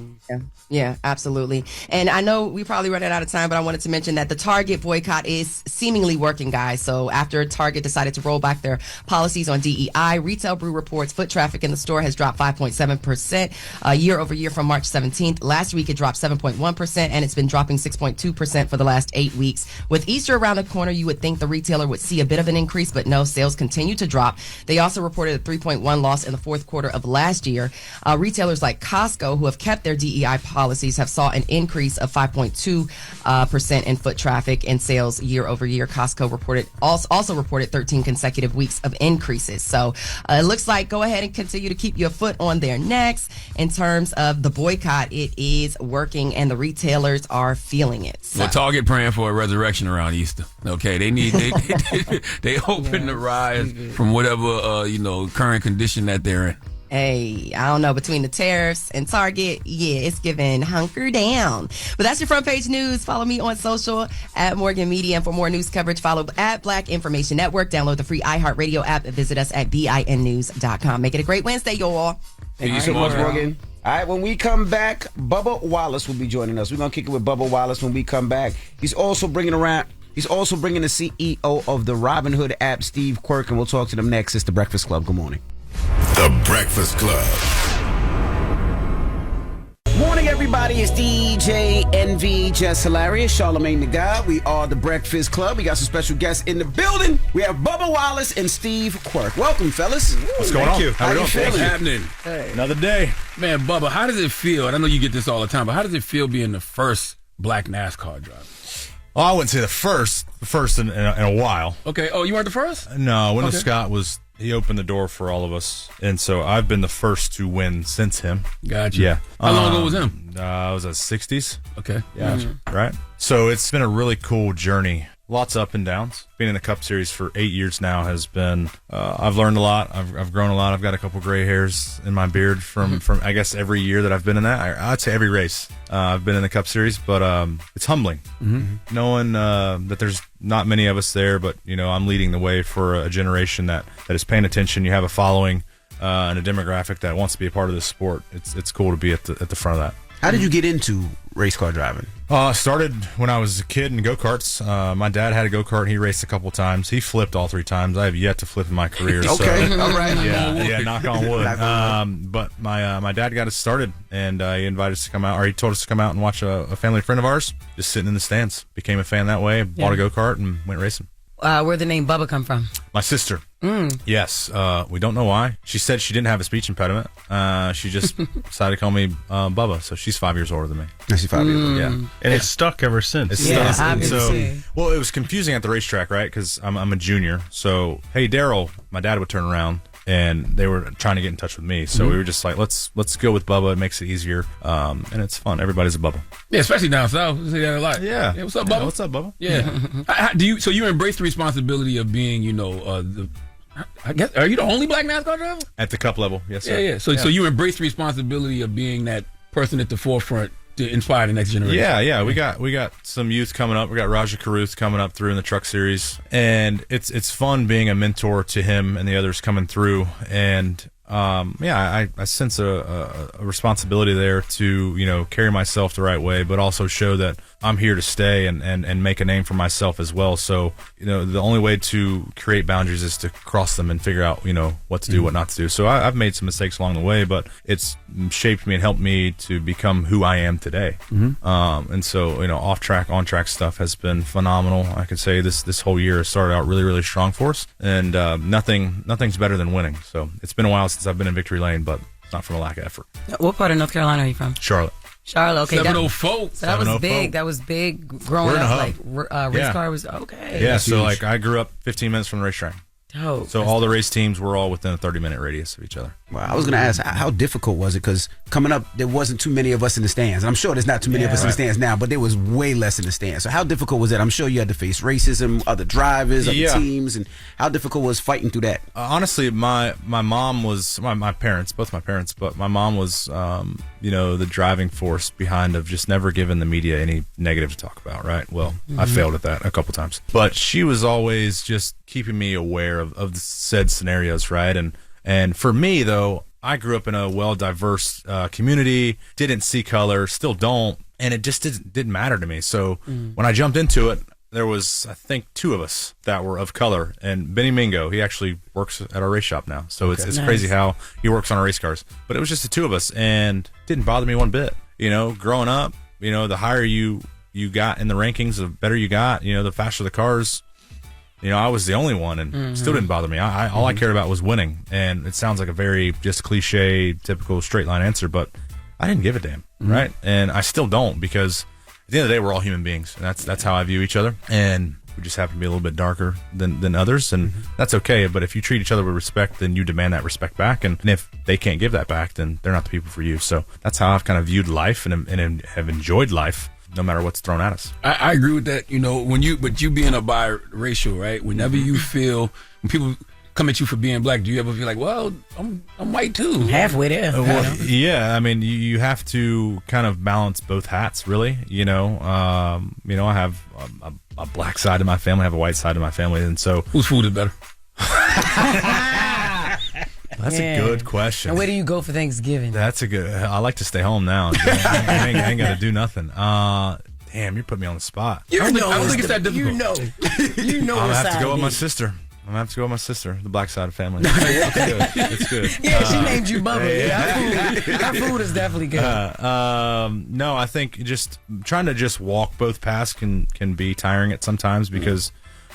Yeah, absolutely. And I know we probably running out of time, but I wanted to mention that the Target boycott is seemingly working, guys. So after Target decided to roll back their policies on DEI, Retail Brew reports foot traffic in the store has dropped 5.7% year over year from March 17th. Last week, it dropped 7.1%, and it's been dropping 6.2% for the last 8 weeks. With Easter around the corner, you would think the retailer would see a bit of an increase, but no, sales continue to drop. They also reported a 3.1 loss in the fourth quarter of last year. Retailers like Costco, who have kept their DEI policies, have saw an increase of 5.2% in foot traffic and sales year over year. Costco also reported 13 consecutive weeks of increases. So it looks like go ahead and continue to keep your foot on their necks. In terms of the boycott, it is working and the retailers are feeling it. So. Well, Target praying for a resurrection around Easter. Okay, they hoping to rise from whatever current condition that they're in. Hey, I don't know, between the tariffs and Target, it's giving hunker down. But that's your front page news. Follow me on social at Morgan Media. And for more news coverage, follow at Black Information Network. Download the free iHeartRadio app and visit us at BINnews.com. Make it a great Wednesday, y'all. Thank you so much, Morgan. All right, when we come back, Bubba Wallace will be joining us. We're going to kick it with Bubba Wallace when we come back. He's also bringing the CEO of the Robinhood app, Steve Quirk, and we'll talk to them next. It's The Breakfast Club. Good morning. The Breakfast Club. Morning, everybody. It's DJ NV, Jess Hilarious, Charlamagne the God. We are The Breakfast Club. We got some special guests in the building. We have Bubba Wallace and Steve Quirk. Welcome, fellas. What's going on? How you feeling? What's happening? Hey. Another day. Man, Bubba, how does it feel? And I know you get this all the time, but how does it feel being the first black NASCAR driver? Oh, I wouldn't say the first in a while. Okay. Oh, you weren't the first? No, Wendell Scott he opened the door for all of us. And so I've been the first to win since him. Gotcha. Yeah. How long ago was him? I was at 60s. Okay. Yeah. Right. So it's been a really cool journey. Lots of up and downs. Being in the Cup Series for 8 years now has been, I've learned a lot. I've grown a lot. I've got a couple gray hairs in my beard from I guess, every year that I've been in that. I'd say every race I've been in the Cup Series, but it's humbling. Knowing that there's not many of us there, but, I'm leading the way for a generation that is paying attention. You have a following and a demographic that wants to be a part of this sport. It's cool to be at the front of that. How did you get into race car driving? Started when I was a kid in go-karts. My dad had a go-kart. He raced a couple times. He flipped all 3 times. I have yet to flip in my career. Okay, all right. Yeah, knock on wood. But my dad got us started, and he invited us to come out, or he told us to come out and watch a family friend of ours just sitting in the stands. Became a fan that way, bought a go-kart, and went racing. Where'd the name Bubba come from? My sister. Yes. We don't know why. She said she didn't have a speech impediment. She just decided to call me Bubba. So she's 5 years older than me. She's 5 years older. Yeah. And it's stuck ever since. It's stuck. And well, it was confusing at the racetrack, right? Because I'm a junior. So, hey, Daryl, my dad would turn around. And they were trying to get in touch with me, so we were just like, let's go with Bubba. It makes it easier, and it's fun. Everybody's a Bubba. Yeah, especially down south. We say that a lot. Yeah. What's up, Bubba? What's up, Bubba? Yeah. So you embrace the responsibility of being, I guess, are you the only black NASCAR driver at the Cup level? Yes, sir. Yeah. So you embrace the responsibility of being that person at the forefront to inspire the next generation. Yeah. We got some youth coming up. We got Raja Caruth coming up through in the truck series, and it's fun being a mentor to him and the others coming through. And I sense a responsibility there to carry myself the right way, but also show that I'm here to stay and make a name for myself as well. So the only way to create boundaries is to cross them and figure out what to do, what not to do. So I've made some mistakes along the way, but it's shaped me and helped me to become who I am today. And so off track, on track stuff has been phenomenal. I could say this whole year has started out really, really strong for us, and nothing's better than winning. So it's been a while since I've been in victory lane, but not from a lack of effort. What part of North Carolina are you from? Charlotte. Okay. 704. So that was big. That was big growing up. Race car was okay. Yeah, so I grew up 15 minutes from the racetrack. Oh, so all the race teams were all within a 30-minute radius of each other. Well, I was going to ask, how difficult was it? Because coming up, there wasn't too many of us in the stands. I'm sure there's not too many of us in the stands now, but there was way less in the stands. So how difficult was that? I'm sure you had to face racism, other drivers, other teams, and how difficult was fighting through that? Honestly, my mom was, my parents, both my parents, but my mom was, the driving force behind of just never giving the media any negative to talk about, right? Well, I failed at that a couple times. But she was always just keeping me aware of the said scenarios, right? And for me, though, I grew up in a well-diverse community, didn't see color, still don't, and it just didn't matter to me. So when I jumped into it, there was, I think, 2 of us that were of color. And Benny Mingo, he actually works at our race shop now. So it's nice. Crazy how he works on our race cars. But it was just the 2 of us, and it didn't bother me one bit. You know, growing up, you know, the higher you got in the rankings, the better you got. You know, the faster the cars. You know, I was the only one, and still didn't bother me. All I cared about was winning. And it sounds like a very just cliche, typical straight line answer, but I didn't give a damn, right? And I still don't, because at the end of the day, we're all human beings, and that's how I view each other. And we just happen to be a little bit darker than others, and that's okay. But if you treat each other with respect, then you demand that respect back. And if they can't give that back, then they're not the people for you. So that's how I've kind of viewed life and have enjoyed life, no matter what's thrown at us. I agree with that. You know, but you being a biracial, right? Whenever you feel, when people come at you for being black, do you ever feel like, well, I'm white too? Halfway there. Well, yeah, I mean, you have to kind of balance both hats, really. You know, I have a black side of my family, I have a white side of my family, and so whose food is better? That's a good question. And where do you go for Thanksgiving? That's a good. I like to stay home now. I ain't got to do nothing. Damn, you're putting me on the spot. I don't think it's that difficult. You know. I'll have to go with my sister. I'm going to have to go with my sister, the black side of family. It's good. Yeah, she named you Bubba. Her food is definitely good. No, I think just trying to just walk both paths can be tiring at sometimes, because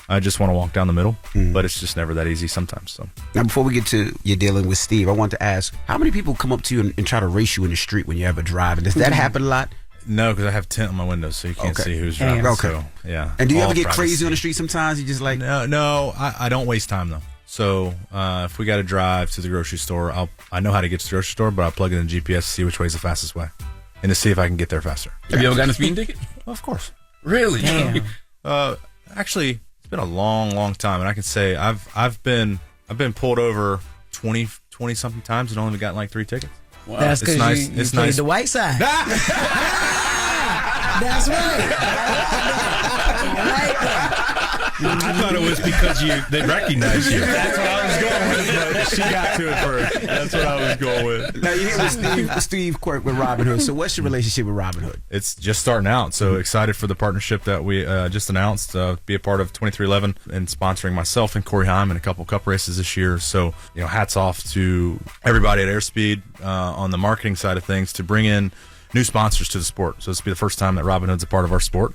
I just want to walk down the middle, but it's just never that easy sometimes. So now, before we get to you dealing with Steve, I want to ask, how many people come up to you and try to race you in the street when you're ever driving? Does that happen a lot? No, because I have tint on my windows, so you can't see who's driving. Okay. So, yeah. And do you ever get crazy on the street sometimes? You just like... No, I don't waste time, though. So if we got to drive to the grocery store, I know how to get to the grocery store, but I'll plug it in the GPS to see which way is the fastest way, and to see if I can get there faster. Have you ever gotten a speeding ticket? Well, of course. Really? Damn. Actually, it's been a long time, and I can say I've been pulled over 20 something times and only gotten like 3 tickets. Wow. That's because you played the white side. That's right. I thought it was because they recognized you. That's what I was going with, but she got to it first. That's what I was going with. Now you're here with Steve Quirk with Robin Hood. So what's your relationship with Robin Hood? It's just starting out. So excited for the partnership that we just announced. Be a part of 2311 and sponsoring myself and Corey Heim in a couple cup races this year. So hats off to everybody at Airspeed on the marketing side of things to bring in new sponsors to the sport. So this will be the first time that Robin Hood's a part of our sport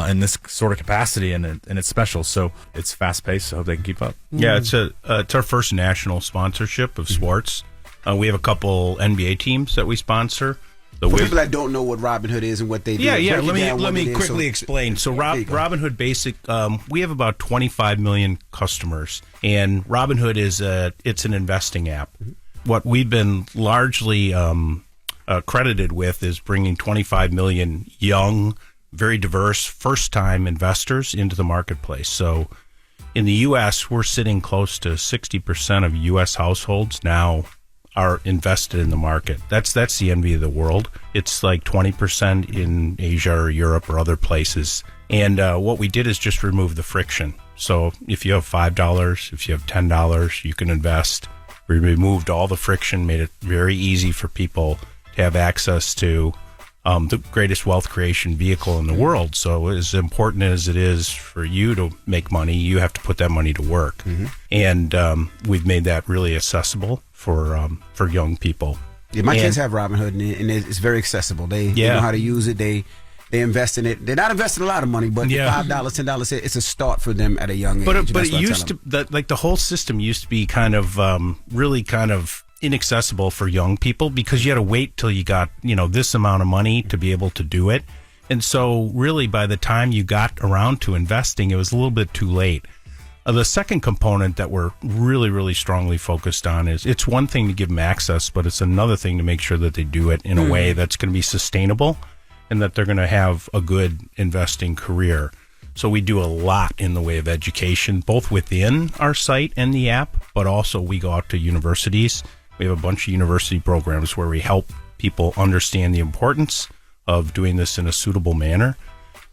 in this sort of capacity, and it's special. So it's fast paced. So I hope they can keep up. Yeah, it's our first national sponsorship of sports. We have a couple NBA teams that we sponsor. For people that don't know what Robin Hood is and what they do, let me quickly explain. So Robin Hood Basic, we have about 25 million customers, and Robin Hood it's an investing app. What we've been largely credited with is bringing 25 million young, very diverse, first-time investors into the marketplace. So in the U.S., we're sitting close to 60% of U.S. households now are invested in the market. That's the envy of the world. It's like 20% in Asia or Europe or other places. And what we did is just remove the friction. So if you have $5, if you have $10, you can invest. We removed all the friction, made it very easy for people to have access to the greatest wealth creation vehicle in the world. So as important as it is for you to make money, you have to put that money to work. And we've made that really accessible for young people. Yeah, my kids have Robinhood, and it's very accessible. They know how to use it. They invest in it. They're not investing a lot of money, but $5, $10, it's a start for them at a young age. But it used to, the whole system used to be kind of really kind of inaccessible for young people, because you had to wait till you got this amount of money to be able to do it. And so really by the time you got around to investing, it was a little bit too late. The second component that we're really, really strongly focused on is it's one thing to give them access, but it's another thing to make sure that they do it in a way that's going to be sustainable and that they're going to have a good investing career. So we do a lot in the way of education, both within our site and the app, but also we go out to universities. We have a bunch of university programs where we help people understand the importance of doing this in a suitable manner.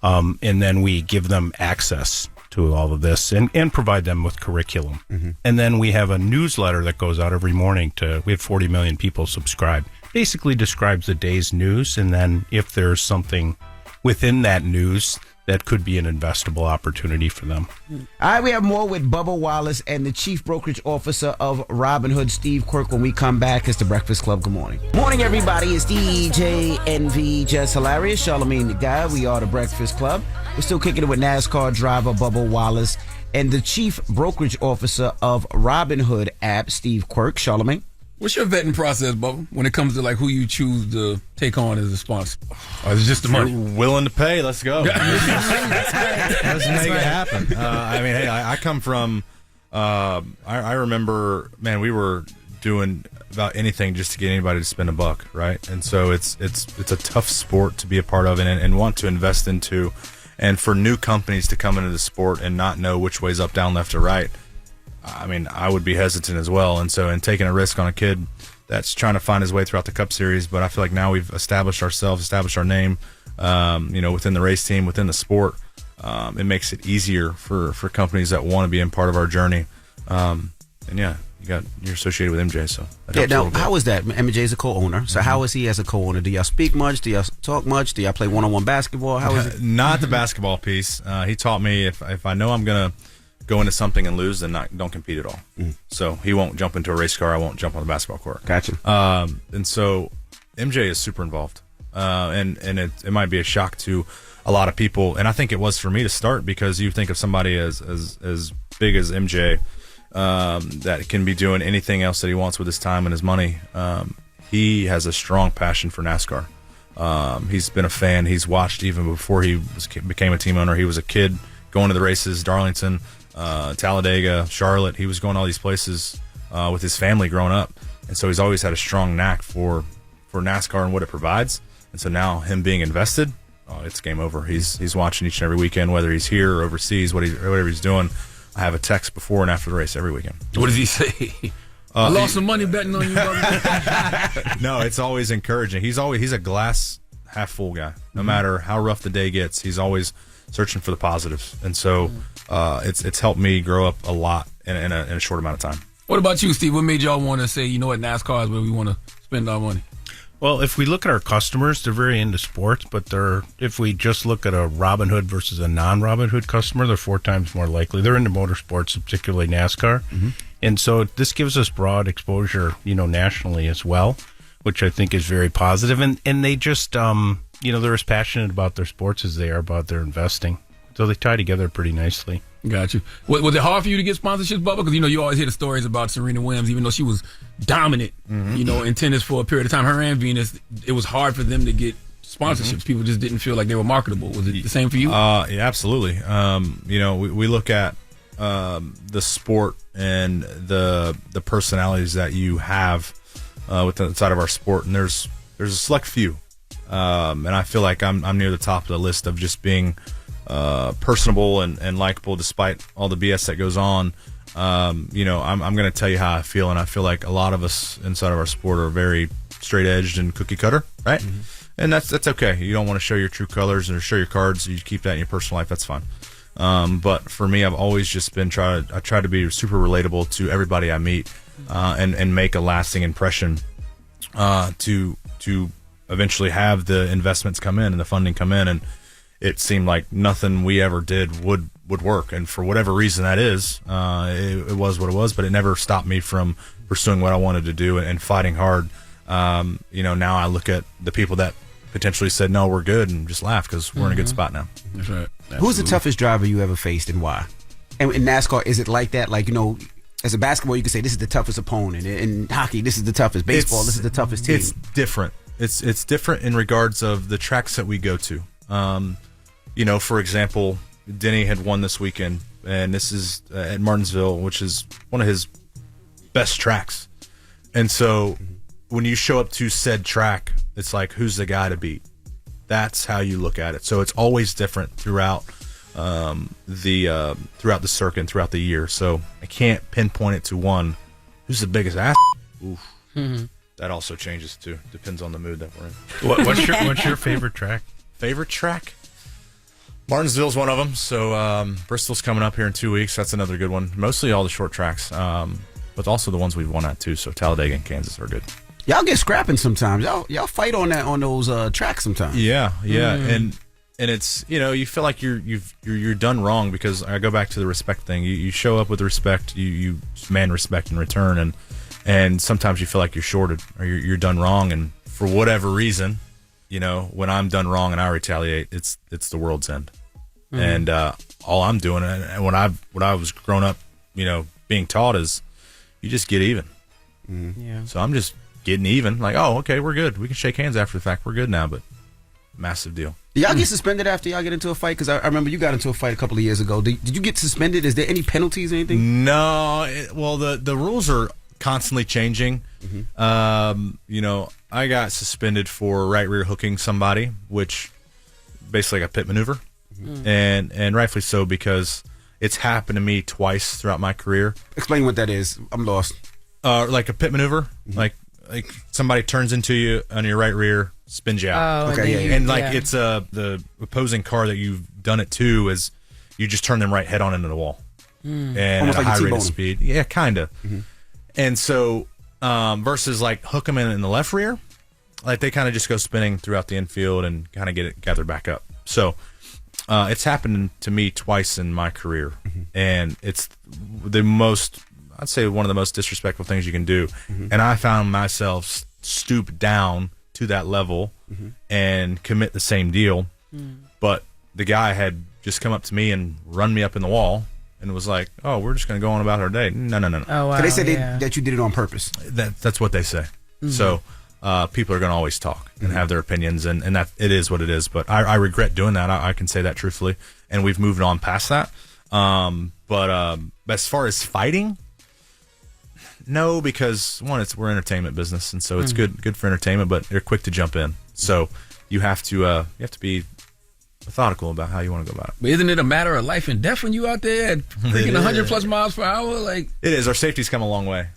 And then we give them access to all of this and provide them with curriculum. Mm-hmm. And then we have a newsletter that goes out every morning we have 40 million people subscribe. Basically describes the day's news, and then if there's something within that news that could be an investable opportunity for them. All right, we have more with Bubba Wallace and the Chief Brokerage Officer of Robinhood, Steve Quirk, when we come back. It's the Breakfast Club. Good morning. Morning, everybody. It's DJ NV, Jess Hilarious, Charlamagne the Guy. We are the Breakfast Club. We're still kicking it with NASCAR driver Bubba Wallace and the Chief Brokerage Officer of Robinhood app, Steve Quirk. Charlamagne? What's your vetting process, Bubba, when it comes to like who you choose to take on as a sponsor? Or is it just the money? You're willing to pay, let's go. Let's make it happen. I mean, hey, I come from, I remember, man, we were doing about anything just to get anybody to spend $1, right? And so it's a tough sport to be a part of and want to invest into. And for new companies to come into the sport and not know which way's up, down, left, or right, I mean, I would be hesitant as well. And so, taking a risk on a kid that's trying to find his way throughout the Cup Series, but I feel like now we've established ourselves, established our name, within the race team, within the sport. It makes it easier for companies that want to be in part of our journey. And yeah, you're associated with MJ, so that helps a little bit. How is that? MJ is a co-owner, so how is he as a co-owner? Do y'all speak much? Do y'all talk much? Do y'all play one-on-one basketball? How is it? Not the basketball piece. He taught me if I know I'm gonna go into something and lose, then don't compete at all. So he won't jump into a race car. I won't jump on the basketball court. Gotcha. And so MJ is super involved, and it might be a shock to a lot of people, and I think it was for me to start, because you think of somebody as big as MJ, that can be doing anything else that he wants with his time and his money. He has a strong passion for NASCAR. He's been a fan. He's watched even before he became a team owner. He was a kid going to the races, Darlington, Talladega, Charlotte. He was going all these places with his family growing up, and so he's always had a strong knack for NASCAR and what it provides. And so now him being invested, it's game over. He's watching each and every weekend, whether he's here or overseas, whatever he's doing. I have a text before and after the race every weekend. What does he say? I lost some money betting on you, brother. No, it's always encouraging. He's a glass half full guy. No matter how rough the day gets, he's always searching for the positives. And so it's helped me grow up a lot in a short amount of time. What about you, Steve? What made y'all want to say, you know what, NASCAR is where we want to spend our money? Well, if we look at our customers, they're very into sports, but if we just look at a Robinhood versus a non-Robinhood customer, they're 4 times more likely. They're into motorsports, particularly NASCAR. Mm-hmm. And so this gives us broad exposure, nationally as well, which I think is very positive. And they just, they're as passionate about their sports as they are about their investing. So they tie together pretty nicely. Got you. Was it hard for you to get sponsorships, Bubba? Because, you always hear the stories about Serena Williams, even though she was dominant, in tennis for a period of time. Her and Venus, it was hard for them to get sponsorships. People just didn't feel like they were marketable. Was it the same for you? Yeah, absolutely. We look at the sport and the personalities that you have within the side of our sport, and there's a select few. And I feel like I'm near the top of the list of just being personable and likable despite all the BS that goes on. I'm going to tell you how I feel, and I feel like a lot of us inside of our sport are very straight-edged and cookie-cutter, right? Mm-hmm. And that's okay. You don't want to show your true colors or show your cards. You keep that in your personal life. That's fine. But for me, I've always just been I try to be super relatable to everybody I meet, and make a lasting impression, to eventually have the investments come in and the funding come in. And it seemed like nothing we ever did would work. And for whatever reason that is, it was what it was, but it never stopped me from pursuing what I wanted to do and fighting hard. Now I look at the people that potentially said, no, we're good, and just laugh because we're in a good spot now. That's right. Absolutely. Who's the toughest driver you ever faced, and why? And in NASCAR, is it like that? Like, as a basketball, you can say this is the toughest opponent. In hockey, this is the toughest. Baseball, this is the toughest team. It's different. It's different in regards of the tracks that we go to. For example, Denny had won this weekend, and this is at Martinsville, which is one of his best tracks. And so when you show up to said track, it's like, who's the guy to beat? That's how you look at it. So it's always different throughout throughout the circuit and throughout the year. So I can't pinpoint it to one. Who's the biggest ass? Oof. Mm-hmm. That also changes too. Depends on the mood that we're in. What's your favorite track? Favorite track? Martinsville's one of them. So Bristol's coming up here in 2 weeks. That's another good one. Mostly all the short tracks, but also the ones we've won at too. So Talladega and Kansas are good. Y'all get scrapping sometimes. Y'all fight on those tracks sometimes. Yeah, and it's you feel like you're done wrong, because I go back to the respect thing. You show up with respect. You demand respect in return, and sometimes you feel like you're shorted or you're done wrong, and for whatever reason, when I'm done wrong and I retaliate, it's the world's end. And all I'm doing, and what I was grown up, being taught is, you just get even. Yeah. So I'm just getting even. Like, oh, okay, we're good. We can shake hands after the fact. We're good now. But massive deal. Do y'all get suspended after y'all get into a fight? Because I remember you got into a fight a couple of years ago. Did you get suspended? Is there any penalties or anything? No. The rules are constantly changing. I got suspended for right rear hooking somebody, which basically like a pit maneuver. And rightfully so, because it's happened to me twice throughout my career. Explain what that is. I'm lost. Like a pit maneuver, like somebody turns into you on your right rear, spins you out. Oh, okay, and it's the opposing car that you've done it to is you just turn them right head on into the wall, and almost at a like high rate T-bone. of speed. Yeah, kind of. And so versus like hook them in the left rear, like they kind of just go spinning throughout the infield and kind of get it gathered back up. So it's happened to me twice in my career, and it's I'd say one of the most disrespectful things you can do. And I found myself stoop down to that level and commit the same deal. But the guy had just come up to me and run me up in the wall and was like, "Oh, we're just going to go on about our day." No. Oh, wow. So they said that you did it on purpose. That's what they say. So people are going to always talk and have their opinions, and that it is what it is. But I regret doing that. I can say that truthfully, and we've moved on past that. But as far as fighting, no, because one, we're entertainment business, and so it's good for entertainment. But they're quick to jump in, so you have to be methodical about how you want to go about it. But isn't it a matter of life and death when you out there at freaking 100+ miles per hour? Like, it is. Our safety's come a long way,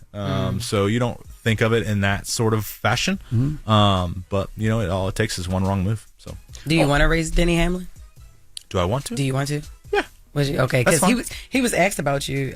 so you don't think of it in that sort of fashion. But all it takes is one wrong move. So, do you want to raise Denny Hamlin? Do I want to? Do you want to? Yeah. Okay, because he was asked about you.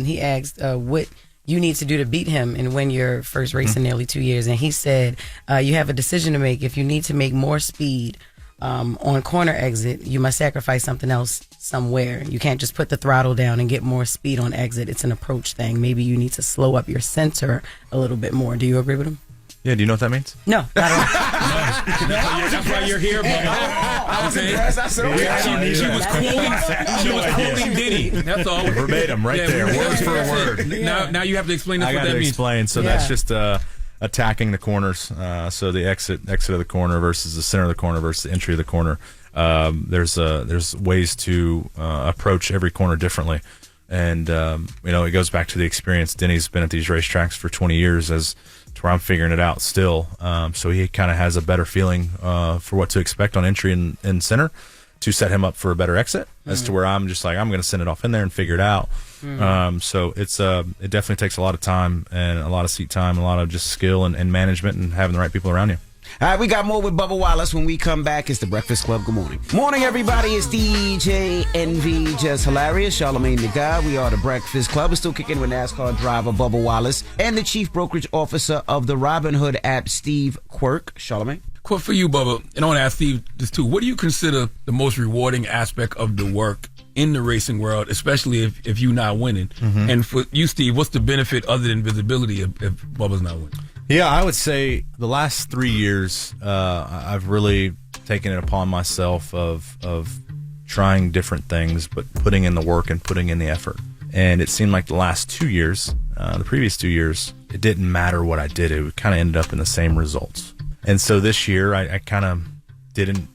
He asked what you need to do to beat him and win your first race in nearly 2 years, and he said you have a decision to make. If you need to make more speed on corner exit, you must sacrifice something else somewhere. You can't just put the throttle down and get more speed on exit. It's an approach thing. Maybe you need to slow up your sensor a little bit more. Do you agree with him? Yeah, do you know what that means? No, I No, that's why you're here, Bubba. I was impressed. I said, okay. She was quoting Diddy. That's all. Verbatim, right there, words for a word. Now you have to explain what that means. I got to explain. So that's just attacking the corners. So the exit of the corner versus the center of the corner versus the entry of the corner. There's ways to approach every corner differently, and it goes back to the experience. Denny's been at these racetracks for 20 years to where I'm figuring it out still. So he kind of has a better feeling for what to expect on entry and center to set him up for a better exit, as to where I'm just like, I'm going to send it off in there and figure it out. So it's it definitely takes a lot of time and a lot of seat time, a lot of just skill and management and having the right people around you. All right, we got more with Bubba Wallace when we come back. It's the Breakfast Club. Good morning. Morning, everybody. It's DJ NV, Jess Hilarious, Charlamagne the Guy. We are the Breakfast Club. We're still kicking with NASCAR driver Bubba Wallace and the Chief Brokerage Officer of the Robinhood app, Steve Quirk. Charlamagne. Quick for you, Bubba, and I want to ask Steve this too. What do you consider the most rewarding aspect of the work in the racing world, especially if you're not winning? And for you, Steve, what's the benefit other than visibility if Bubba's not winning? Yeah, I would say the last 3 years, I've really taken it upon myself of trying different things, but putting in the work and putting in the effort. And it seemed like the last 2 years, the previous 2 years, it didn't matter what I did. It kind of ended up in the same results. And so this year, I kind of didn't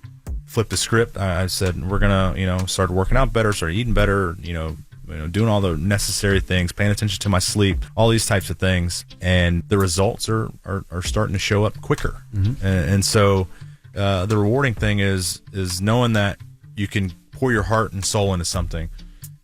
flip the script. I said, we're going to, start working out better, start eating better, doing all the necessary things, paying attention to my sleep, all these types of things. And the results are starting to show up quicker. And so the rewarding thing is knowing that you can pour your heart and soul into something.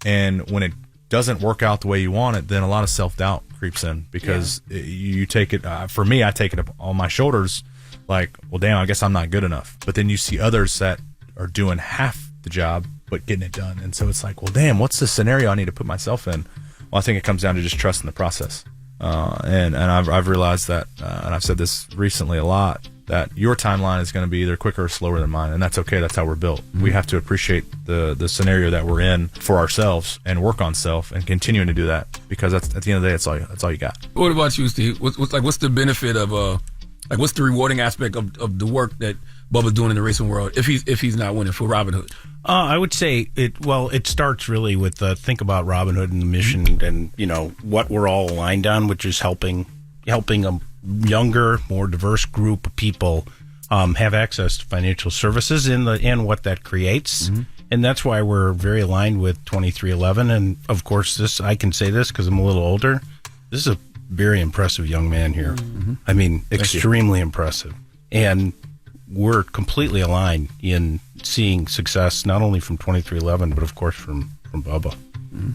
And when it doesn't work out the way you want it, then a lot of self-doubt creeps in, because you take it, for me, I take it on my shoulders like, well, damn, I guess I'm not good enough. But then you see others that are doing half the job but getting it done. And so it's like, well, damn, what's the scenario I need to put myself in? Well, I think it comes down to just trusting the process. And I've realized that, and I've said this recently a lot, that your timeline is going to be either quicker or slower than mine, and that's okay. That's how we're built. Mm-hmm. We have to appreciate the scenario that we're in for ourselves and work on self and continuing to do that, because that's, at the end of the day, that's all you got. What about you, Steve? What's the benefit of what's the rewarding aspect of the work that Bubba's doing in the racing world if he's not winning for Robin Hood? I would say it starts really with think about Robin Hood and the mission and what we're all aligned on, which is helping a younger, more diverse group of people have access to financial services and what that creates. Mm-hmm. And that's why we're very aligned with 2311. And of course, I can say this because I'm a little older. This is a very impressive young man here. Mm-hmm. I mean, extremely impressive. And we're completely aligned in seeing success, not only from 2311, but of course from Bubba. Mm-hmm.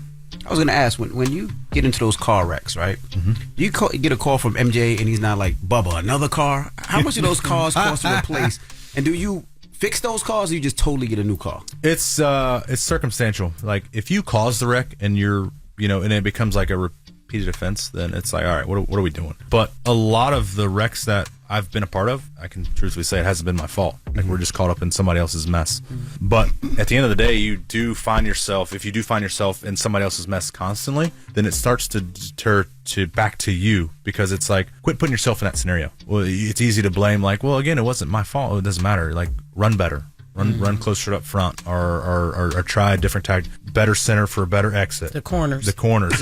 I was going to ask, when you get into those car wrecks, right? Mm-hmm. You get a call from MJ and he's not like, Bubba, another car? How much do those cars cost to replace? And do you fix those cars, or you just totally get a new car? It's circumstantial. Like, if you cause the wreck and you're, and it becomes like a repeated offense, then it's like, all right, what are we doing? But a lot of the wrecks that I've been a part of, I can truthfully say it hasn't been my fault. Like, we're just caught up in somebody else's mess. Mm-hmm. But at the end of the day, if you do find yourself in somebody else's mess constantly, then it starts to deter back to you, because it's like, quit putting yourself in that scenario. Well, it's easy to blame, like, well, again, it wasn't my fault. It doesn't matter. Like, run better. Run closer up front, or try a different tactic. Better center for a better exit. The corners,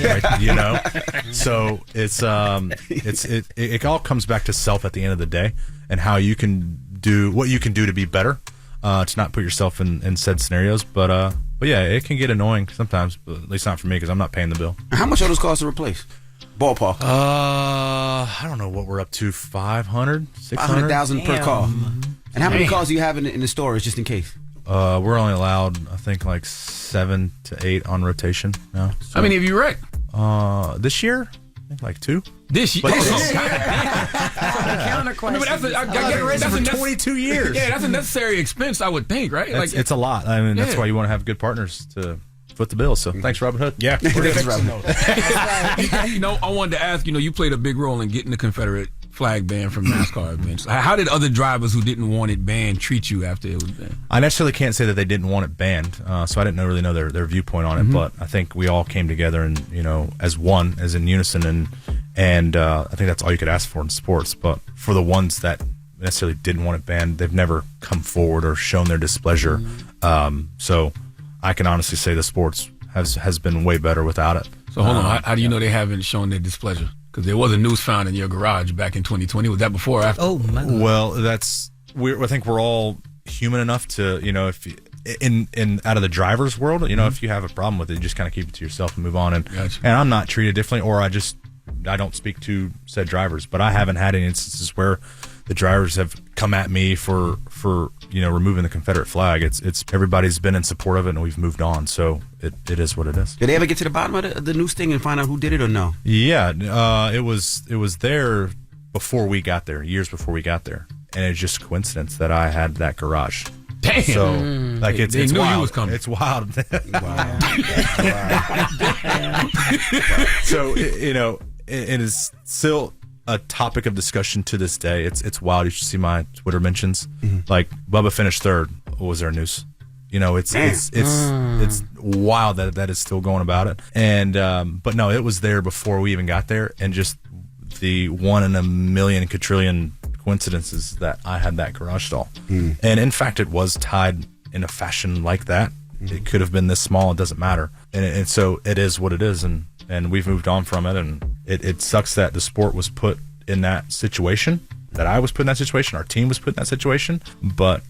right? So it all comes back to self at the end of the day, and how you can do what you can do to be better, to not put yourself in said scenarios. But yeah, it can get annoying sometimes, but at least not for me, because I'm not paying the bill. How much are those costs to replace? Ballpark. I don't know what we're up to. 500, 500,000 per car. And how many cars do you have in the storage, just in case? We're only allowed, I think, like 7 to 8 on rotation now. So, how many have you wrecked? This year, I think like 2. This year? Counter question. That's for 22 years. Yeah, that's a necessary expense, I would think, right? It's a lot. I mean, that's why you want to have good partners to foot the bill. So thanks, Robin Hood. Yeah. Thanks, Robin. I wanted to ask, you played a big role in getting the Confederate flag banned from NASCAR events. How did other drivers who didn't want it banned treat you after it was banned? I necessarily can't say that they didn't want it banned, so I didn't really know their viewpoint on it. Mm-hmm. But I think we all came together and as one, as in unison, and I think that's all you could ask for in sports. But for the ones that necessarily didn't want it banned, they've never come forward or shown their displeasure. Mm-hmm. So I can honestly say the sports has been way better without it. So hold on, how do you know they haven't shown their displeasure? Because there was a noose found in your garage back in 2020. Was that before or after? Oh my God. Well, I think we're all human enough to, if in out of the driver's world, if you have a problem with it, you just kind of keep it to yourself and move on. And I'm not treated differently, or I don't speak to said drivers. But I haven't had any instances where the drivers have come at me for removing the Confederate flag. It's everybody's been in support of it, and we've moved on. So it is what it is. Did they ever get to the bottom of the noose thing and find out who did it, or no? Yeah, it was there before we got there, years before we got there, and it's just coincidence that I had that garage. Damn. So they it's knew wild. you was coming. It's wild. Wow. So it is still a topic of discussion to this day. It's wild. You should see my Twitter mentions. Mm-hmm. Like, Bubba finished third. What was there news? It's wild that is still going about it. And but no, it was there before we even got there, and just the 1 in a million quadrillion coincidences that I had that garage stall. Mm. And in fact, it was tied in a fashion like that. Mm. It could have been this small. It doesn't matter. And so it is what it is. And we've moved on from it, and it sucks that the sport was put in that situation, that I was put in that situation, our team was put in that situation, but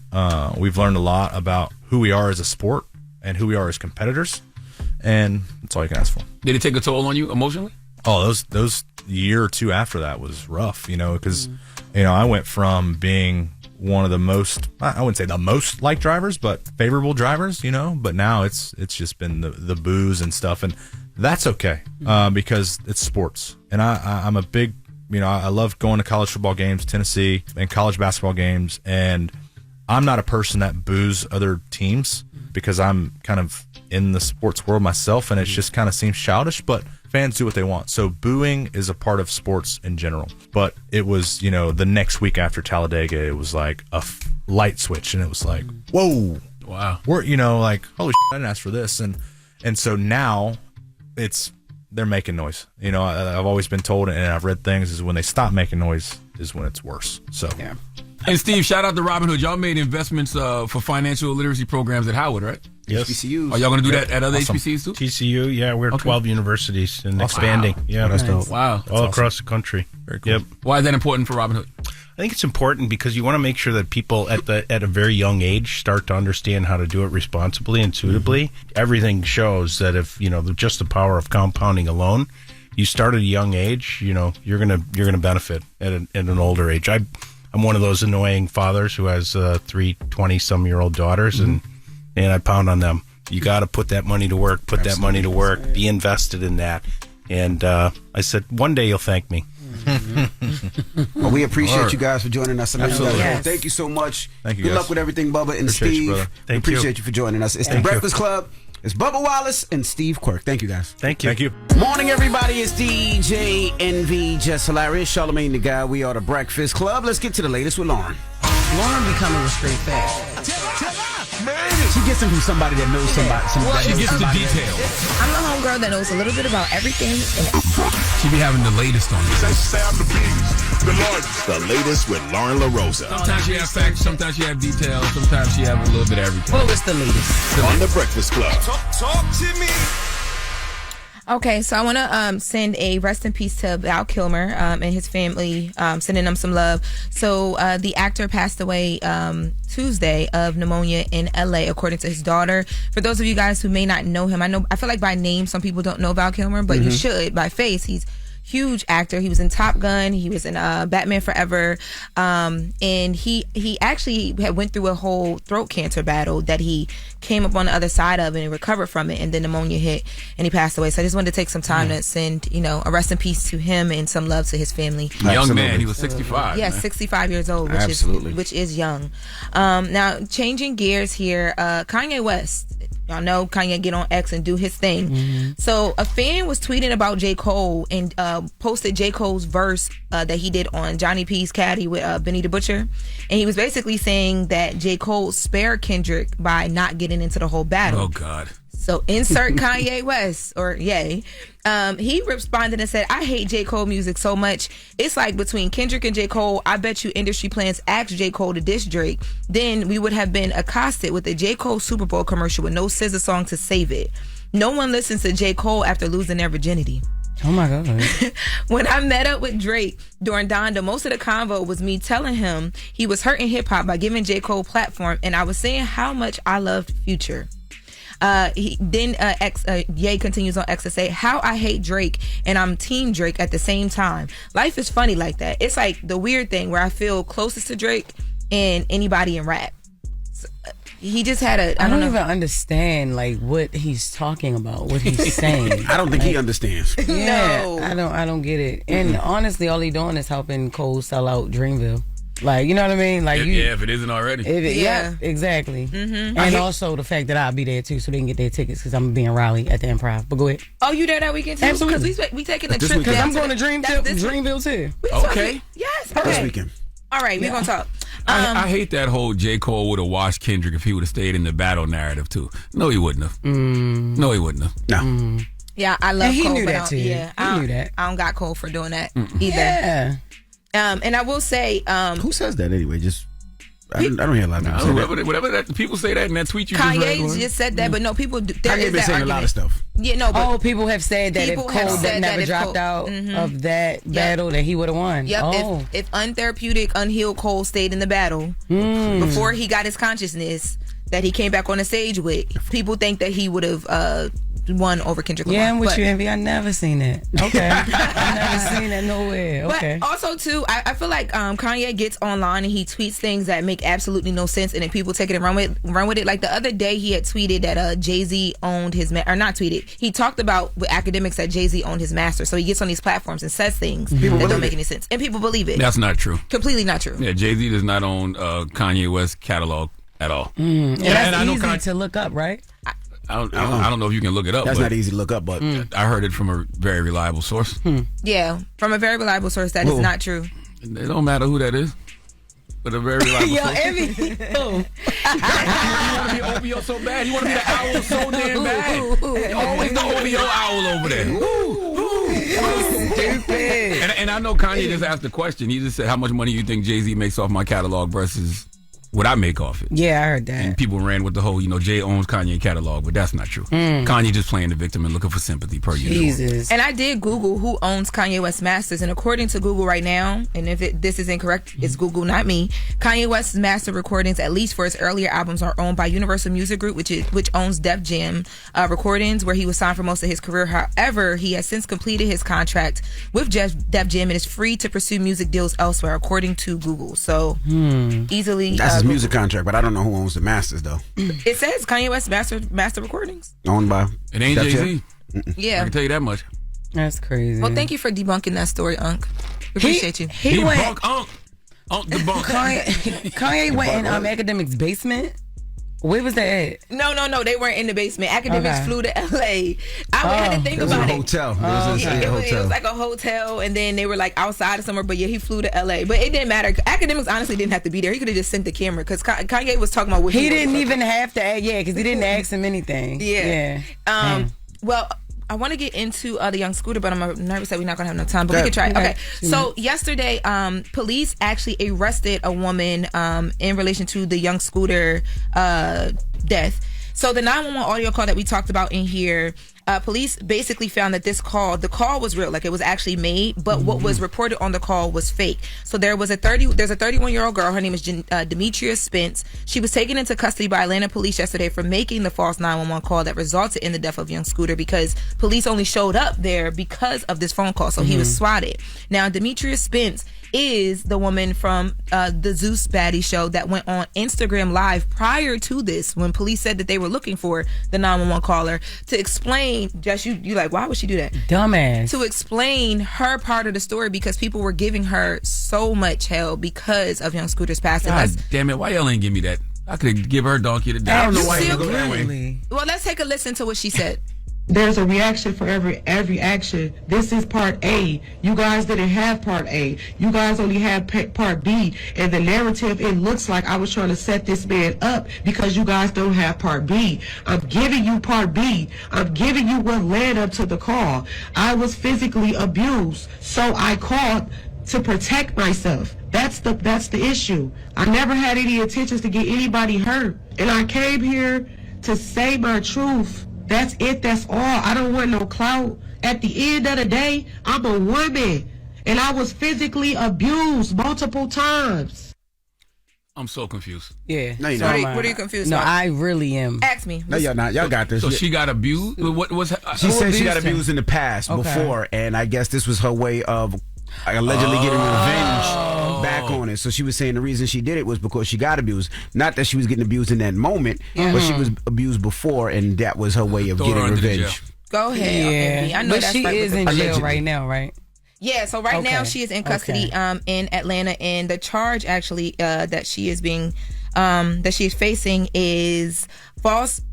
we've learned a lot about who we are as a sport and who we are as competitors, and that's all you can ask for. Did it take a toll on you emotionally? Oh, those year or two after that was rough, because I went from being one of the most, I wouldn't say the most liked drivers, but favorable drivers, but now it's just been the boos and stuff, and that's okay, because it's sports. And I'm a big, I love going to college football games, Tennessee, and college basketball games, and I'm not a person that boos other teams. because I'm kind of in the sports world myself, and it just kind of seems childish, but fans do what they want. So booing is a part of sports in general. But it was, the next week after Talladega, it was like a light switch, and it was like, whoa, wow, we're, like, holy shit, I didn't ask for this. And so now they're making noise. I've always been told, and I've read things, is when they stop making noise is when it's worse. So yeah. And Steve, shout out to Robin Hood. Y'all made investments for financial literacy programs at Howard, right? Yes. HBCUs. Are y'all going to do that at other HBCUs too? TCU, yeah. We're 12 universities and expanding. Wow. Yeah, that's dope. Wow. All across the country. Very cool. Yep. Why is that important for Robin Hood? I think it's important because you want to make sure that people at a very young age start to understand how to do it responsibly and suitably. Mm-hmm. Everything shows that if, just the power of compounding alone, you start at a young age, you're gonna benefit at an older age. I'm one of those annoying fathers who has 3 20-some-year-old daughters, and I pound on them. You got to put that money to work. That money to work. Be invested in that. And I said, one day you'll thank me. Well, we appreciate you guys for joining us. Absolutely. Yes. Thank you so much. Thank you. Good guys. luck with everything, Bubba and Appreciate Steve. you, brother. We appreciate you for joining us. It's the Breakfast Club. It's Bubba Wallace and Steve Quirk. Thank you, guys. Thank you. Thank you. Morning, everybody. It's DJ NV, Jess Hilarious, Charlamagne the Guy. We are the Breakfast Club. Let's get to the latest with Loren. Loren becoming with straight facts. She gets them from somebody that knows somebody. She gets the details. I'm the homegirl that knows a little bit about everything. She be having the latest on you. The latest with Lauren LaRosa. Sometimes she have facts, sometimes she have details, sometimes she have a little bit of everything. What was the latest? On the Breakfast Club. Talk to me. Okay, so I want to send a rest in peace to Val Kilmer and his family, sending them some love. So the actor passed away Tuesday of pneumonia in LA, according to his daughter. For those of you guys who may not know him, I feel like by name some people don't know Val Kilmer, but you should. By face, he's huge actor. He was in Top Gun. He was in Batman Forever. And he actually had went through a whole throat cancer battle that he came up on the other side of and he recovered from it. And then pneumonia hit and he passed away. So I just wanted to take some time to send, a rest in peace to him and some love to his family. Young man. He was 65. Yeah, 65 years old, which is young. Now, changing gears here, Kanye West. Y'all know Kanye get on X and do his thing. So a fan was tweeting about J. Cole and posted J. Cole's verse that he did on Johnny P's Caddy with Benny the Butcher. And he was basically saying that J. Cole spared Kendrick by not getting into the whole battle. Oh, God. So insert Kanye West or yay. He responded and said, I hate J. Cole music so much. It's like between Kendrick and J. Cole, I bet you industry plans asked J. Cole to diss Drake. Then we would have been accosted with a J. Cole Super Bowl commercial with no SZA song to save it. No one listens to J. Cole after losing their virginity. Oh my God. When I met up with Drake during Donda, most of the convo was me telling him he was hurting hip hop by giving J. Cole platform, and I was saying how much I loved Future. Ye continues on X to say, how I hate Drake and I'm team Drake at the same time. Life is funny like that. It's like the weird thing where I feel closest to Drake and anybody in rap. So, he just had I don't even understand like what he's talking about, what he's saying. I don't think he understands. Yeah, No. I don't get it. And honestly, all he doing is helping Cole sell out Dreamville. Like, you know what I mean? Like if it isn't already. Yeah, exactly. And also the fact that I'll be there too, so they can get their tickets because I'm being Raleigh at the Improv. But go ahead. Oh, you there that weekend too? Absolutely. Because we taking a trip. Because I'm going to Dreamville too. Okay. Yes. This Okay. weekend. All right, we're gonna talk. I hate that whole J. Cole would have washed Kendrick if he would have stayed in the battle narrative too. No, he wouldn't have. No, he wouldn't have. No. Yeah, I love And he Cole. knew but that too. Yeah, He knew that. I don't got Cole for doing that either. Yeah. And I will say, Who says that anyway? Just I don't hear a lot of people say that. Whatever that people say that in that tweet you just read. Kanye just said that, but no, people. There Kanye is been that saying argument. a lot of stuff. Yeah, no, but People have said that if people have Cole said never that if dropped Cole- out of that battle, that he would have won. Yep. Oh. If untherapeutic, unhealed Cole stayed in the battle before he got his consciousness that he came back on the stage with, people think that he would have won over Kendrick Lamar. Yeah, I'm with But- you, Envy. I never seen it. Okay. I never seen that nowhere. Okay. But also too, I feel like Kanye gets online and he tweets things that make absolutely no sense, and then people take it and run with it. Like the other day, he had tweeted that Jay-Z owned his or not tweeted. He talked about with academics that Jay-Z owned his master. So he gets on these platforms and says things that don't make any sense, and people believe it. That's not true. Completely not true. Yeah, Jay-Z does not own Kanye West catalog. at all. And that's easy to look up, right? I don't know if you can look it up. That's not easy to look up, but I heard it from a very reliable source. Yeah, from a very reliable source. That is not true. It don't matter who that is, but a very reliable source. You want to be OVO so bad. You want to be the owl so damn bad. Always the OVO owl over there. Stupid. And I know Kanye just asked the question. He just said, how much money you think Jay-Z makes off my catalog versus what I make off it? Yeah, I heard that. And people ran with the whole, Jay owns Kanye catalog, but that's not true. Kanye just playing the victim and looking for sympathy per usual. Jesus. And I did Google who owns Kanye West masters, and according to Google right now, and if this is incorrect, it's Google, not me. Kanye West's master recordings, at least for his earlier albums, are owned by Universal Music Group, which owns Def Jam Recordings, where he was signed for most of his career. However, he has since completed his contract with Def Jam and is free to pursue music deals elsewhere, according to Google. So easily. That's his music contract, but I don't know who owns the masters though. It says Kanye West master recordings. Owned by. It ain't Jay-Z. Yeah, I can tell you that much. That's crazy. Well, thank you for debunking that story, Unc. Appreciate you. He went. Unc debunk. Kanye went in Academic's basement. Where was that at? No, they weren't in the basement. Academics flew to L.A. I had to think about it. Hotel. It was like a hotel, and then they were like outside of somewhere. But yeah, he flew to L.A. But it didn't matter. Academics honestly didn't have to be there. He could have just sent the camera because Kanye was talking about what he didn't even have to. Yeah, because he didn't ask him anything. Yeah. Well, I want to get into the young Scooter, but I'm nervous that we're not going to have enough time. But we can try. Okay. So yesterday, police actually arrested a woman in relation to the young Scooter death. So the 911 audio call that we talked about in here, police basically found that the call was real, like it was actually made, but what was reported on the call was fake. So there's a 31-year-old girl. Her name is Demetria Spence. She was taken into custody by Atlanta police yesterday for making the false 911 call that resulted in the death of young Scooter, because police only showed up there because of this phone call. So he was swatted. Now, Demetria Spence is the woman from the Zeus Baddie show that went on Instagram Live prior to this, when police said that they were looking for the 911 caller to explain. Jess, you like, why would she do that? Dumbass. To explain her part of the story, because people were giving her so much hell because of young Scooter's passing. God damn it, why y'all ain't give me that? I could give her donkey to die. I don't know why you go that way. Well, let's take a listen to what she said. There's a reaction for every action. This is part A. You guys didn't have part A. You guys only had part B. And the narrative, it looks like I was trying to set this man up because you guys don't have part B. I'm giving you part B. I'm giving you what led up to the call. I was physically abused, so I called to protect myself. That's the issue. I never had any intentions to get anybody hurt. And I came here to say my truth. That's it. That's all. I don't want no clout. At the end of the day, I'm a woman, and I was physically abused multiple times. I'm so confused. Yeah. No, you're not. What are you confused No, about? I really am. Ask me. No, y'all not. Y'all got this. So she got abused? What was She said she got abused in the past before, and I guess this was her way of allegedly getting revenge back on it. So she was saying the reason she did it was because she got abused. Not that she was getting abused in that moment, but she was abused before, and that was her way of getting revenge. Go ahead. Yeah. I know, but she is in jail right now, right? Yeah, so right now she is in custody in Atlanta, and the charge actually that she is facing is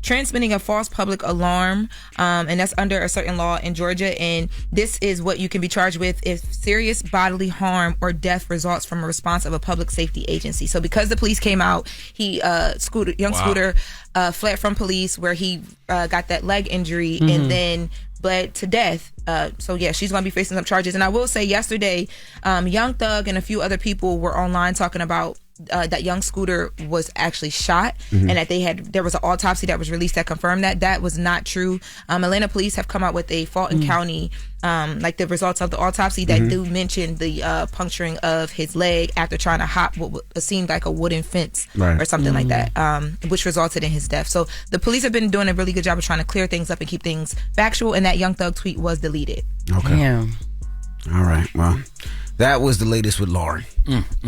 transmitting a false public alarm, and that's under a certain law in Georgia. And this is what you can be charged with if serious bodily harm or death results from a response of a public safety agency. So because the police came out, Scooter fled from police, where he got that leg injury and then bled to death. So yeah, she's going to be facing some charges. And I will say, yesterday, Young Thug and a few other people were online talking about that young Scooter was actually shot, and that there was an autopsy that was released that confirmed that was not true. Atlanta police have come out with a Fulton County, like the results of the autopsy that do mention the puncturing of his leg after trying to hop what seemed like a wooden fence or something like that, which resulted in his death. So the police have been doing a really good job of trying to clear things up and keep things factual, and that Young Thug tweet was deleted. Okay. Damn. All right. Well, that was the latest with Loren.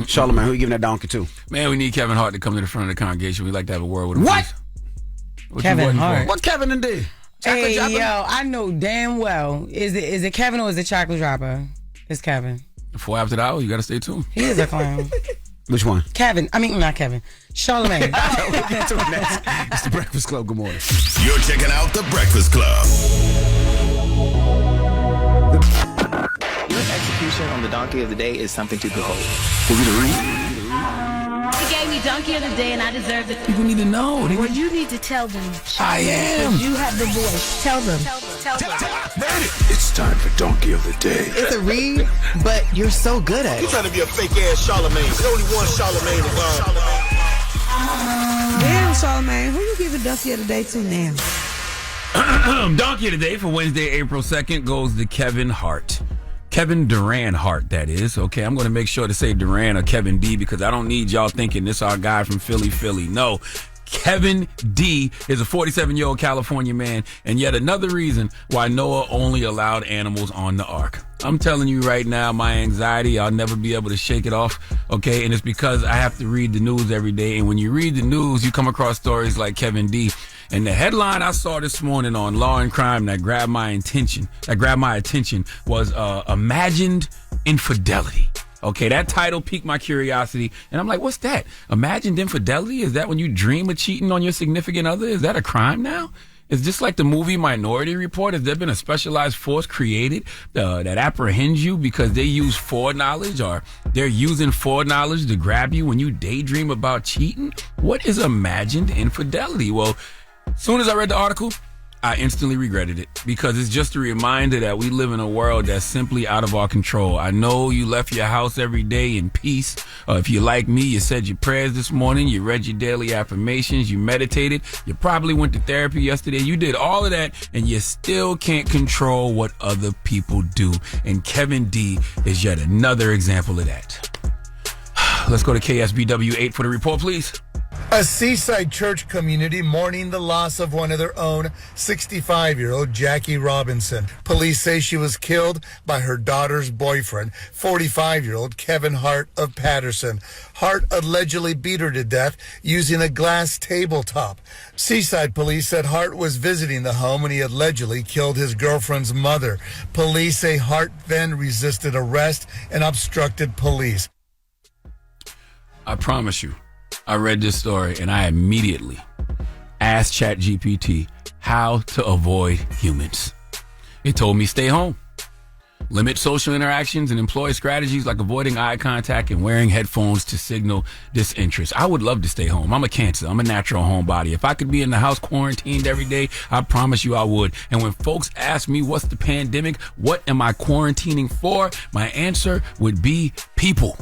Charlamagne, who you giving that donkey to? Man, we need Kevin Hart to come to the front of the congregation. We like to have a word with him. What? Kevin Hart. What Kevin did? Hey, yo, I know damn well. Is it Kevin or is it Chocolate Dropper? It's Kevin. Before after the hour, you got to stay tuned. He is a clown. Which one? Kevin. I mean, not Kevin. Charlamagne. It's the Breakfast Club. Good morning. You're checking out the Breakfast Club. Your execution on the donkey of the day is something to behold. Was it a read? He gave me donkey of the day, and I deserve it. People need to know. Well, you need to tell them. I am. You have the voice. Tell them. Tell them. It's time for donkey of the day. It's a read, but you're so good at it. You're trying to be a fake ass Charlamagne. There's only one Charlamagne around. Damn, Charlamagne, who you giving donkey of the day to now? Donkey of the day for Wednesday, April 2nd goes to Kevin Hart. Kevin Durant Hart, that is. Okay, I'm going to make sure to say Durant or Kevin D because I don't need y'all thinking this our guy from Philly. No, Kevin D is a 47-year-old California man, and yet another reason why Noah only allowed animals on the ark. I'm telling you right now, my anxiety, I'll never be able to shake it off, okay? And it's because I have to read the news every day, and when you read the news, you come across stories like Kevin D. And the headline I saw this morning on Law and Crime that grabbed my attention was Imagined Infidelity. Okay, that title piqued my curiosity, and I'm like, what's that? Imagined infidelity? Is that when you dream of cheating on your significant other? Is that a crime now? Is this like the movie Minority Report? Has there been a specialized force created that apprehends you because they use foreknowledge, or they're using foreknowledge to grab you when you daydream about cheating? What is imagined infidelity? Well, as soon as I read the article, I instantly regretted it because it's just a reminder that we live in a world that's simply out of our control. I know you left your house every day in peace. If you're like me, you said your prayers this morning, you read your daily affirmations, you meditated, you probably went to therapy yesterday. You did all of that, and you still can't control what other people do. And Kevin D is yet another example of that. Let's go to KSBW 8 for the report, please. A seaside church community mourning the loss of one of their own, 65-year-old Jackie Robinson. Police say she was killed by her daughter's boyfriend, 45-year-old Kevin Hart of Patterson. Hart allegedly beat her to death using a glass tabletop. Seaside police said Hart was visiting the home when he allegedly killed his girlfriend's mother. Police say Hart then resisted arrest and obstructed police. I promise you, I read this story and I immediately asked ChatGPT how to avoid humans. It told me stay home, limit social interactions, and employ strategies like avoiding eye contact and wearing headphones to signal disinterest. I would love to stay home. I'm a Cancer. I'm a natural homebody. If I could be in the house quarantined every day, I promise you I would. And when folks ask me what's the pandemic, what am I quarantining for, my answer would be people.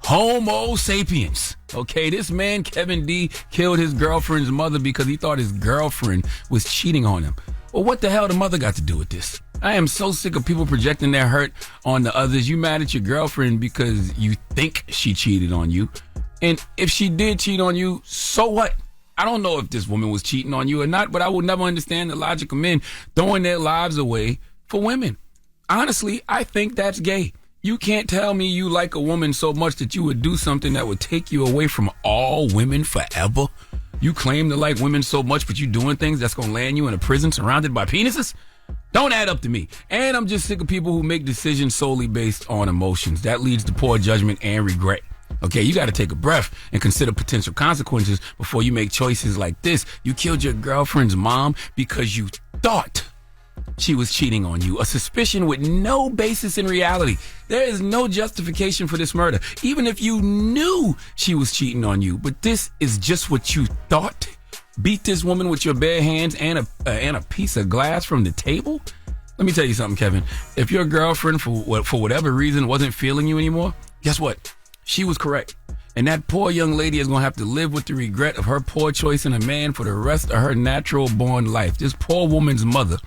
Homo sapiens. Okay, this man, Kevin D, killed his girlfriend's mother because he thought his girlfriend was cheating on him. Well, what the hell the mother got to do with this? I am so sick of people projecting their hurt on the others. You mad at your girlfriend because you think she cheated on you. And if she did cheat on you, so what? I don't know if this woman was cheating on you or not, but I will never understand the logic of men throwing their lives away for women. Honestly, I think that's gay. You can't tell me you like a woman so much that you would do something that would take you away from all women forever. You claim to like women so much, but you doing things that's going to land you in a prison surrounded by penises? Don't add up to me. And I'm just sick of people who make decisions solely based on emotions. That leads to poor judgment and regret. Okay, you got to take a breath and consider potential consequences before you make choices like this. You killed your girlfriend's mom because you thought she was cheating on you. A suspicion with no basis in reality. There is no justification for this murder, even if you knew she was cheating on you. But this is just what you thought. Beat this woman with your bare hands and a piece of glass from the table? Let me tell you something, Kevin. If your girlfriend, for whatever reason, wasn't feeling you anymore, guess what? She was correct. And that poor young lady is going to have to live with the regret of her poor choice in a man for the rest of her natural-born life. This poor woman's mother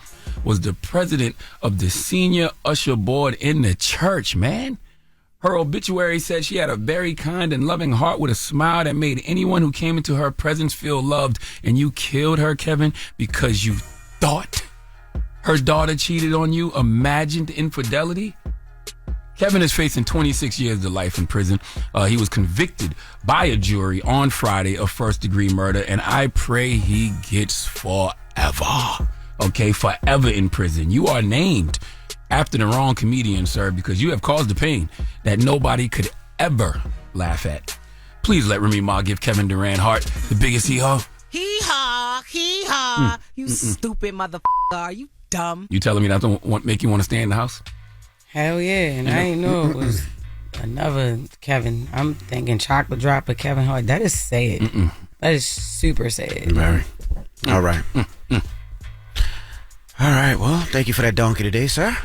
was the president of the senior usher board in the church, man. Her obituary said she had a very kind and loving heart with a smile that made anyone who came into her presence feel loved. And you killed her, Kevin, because you thought her daughter cheated on you, imagined infidelity. Kevin is facing 26 years to life in prison. He was convicted by a jury on Friday of first-degree murder, and I pray he gets forever. Okay, forever in prison. You are named after the wrong comedian, sir, because you have caused the pain that nobody could ever laugh at. Please let Remy Ma give Kevin Durant Hart the biggest hee-haw. Hee-haw, hee-haw. You stupid motherfucker. Are you dumb? You telling me that don't make you want to stay in the house? Hell yeah, and I didn't know it was another Kevin. I'm thinking chocolate drop of Kevin Hart. That is sad. That is super sad. Very. All right. All right. Well, thank you for that donkey today, sir.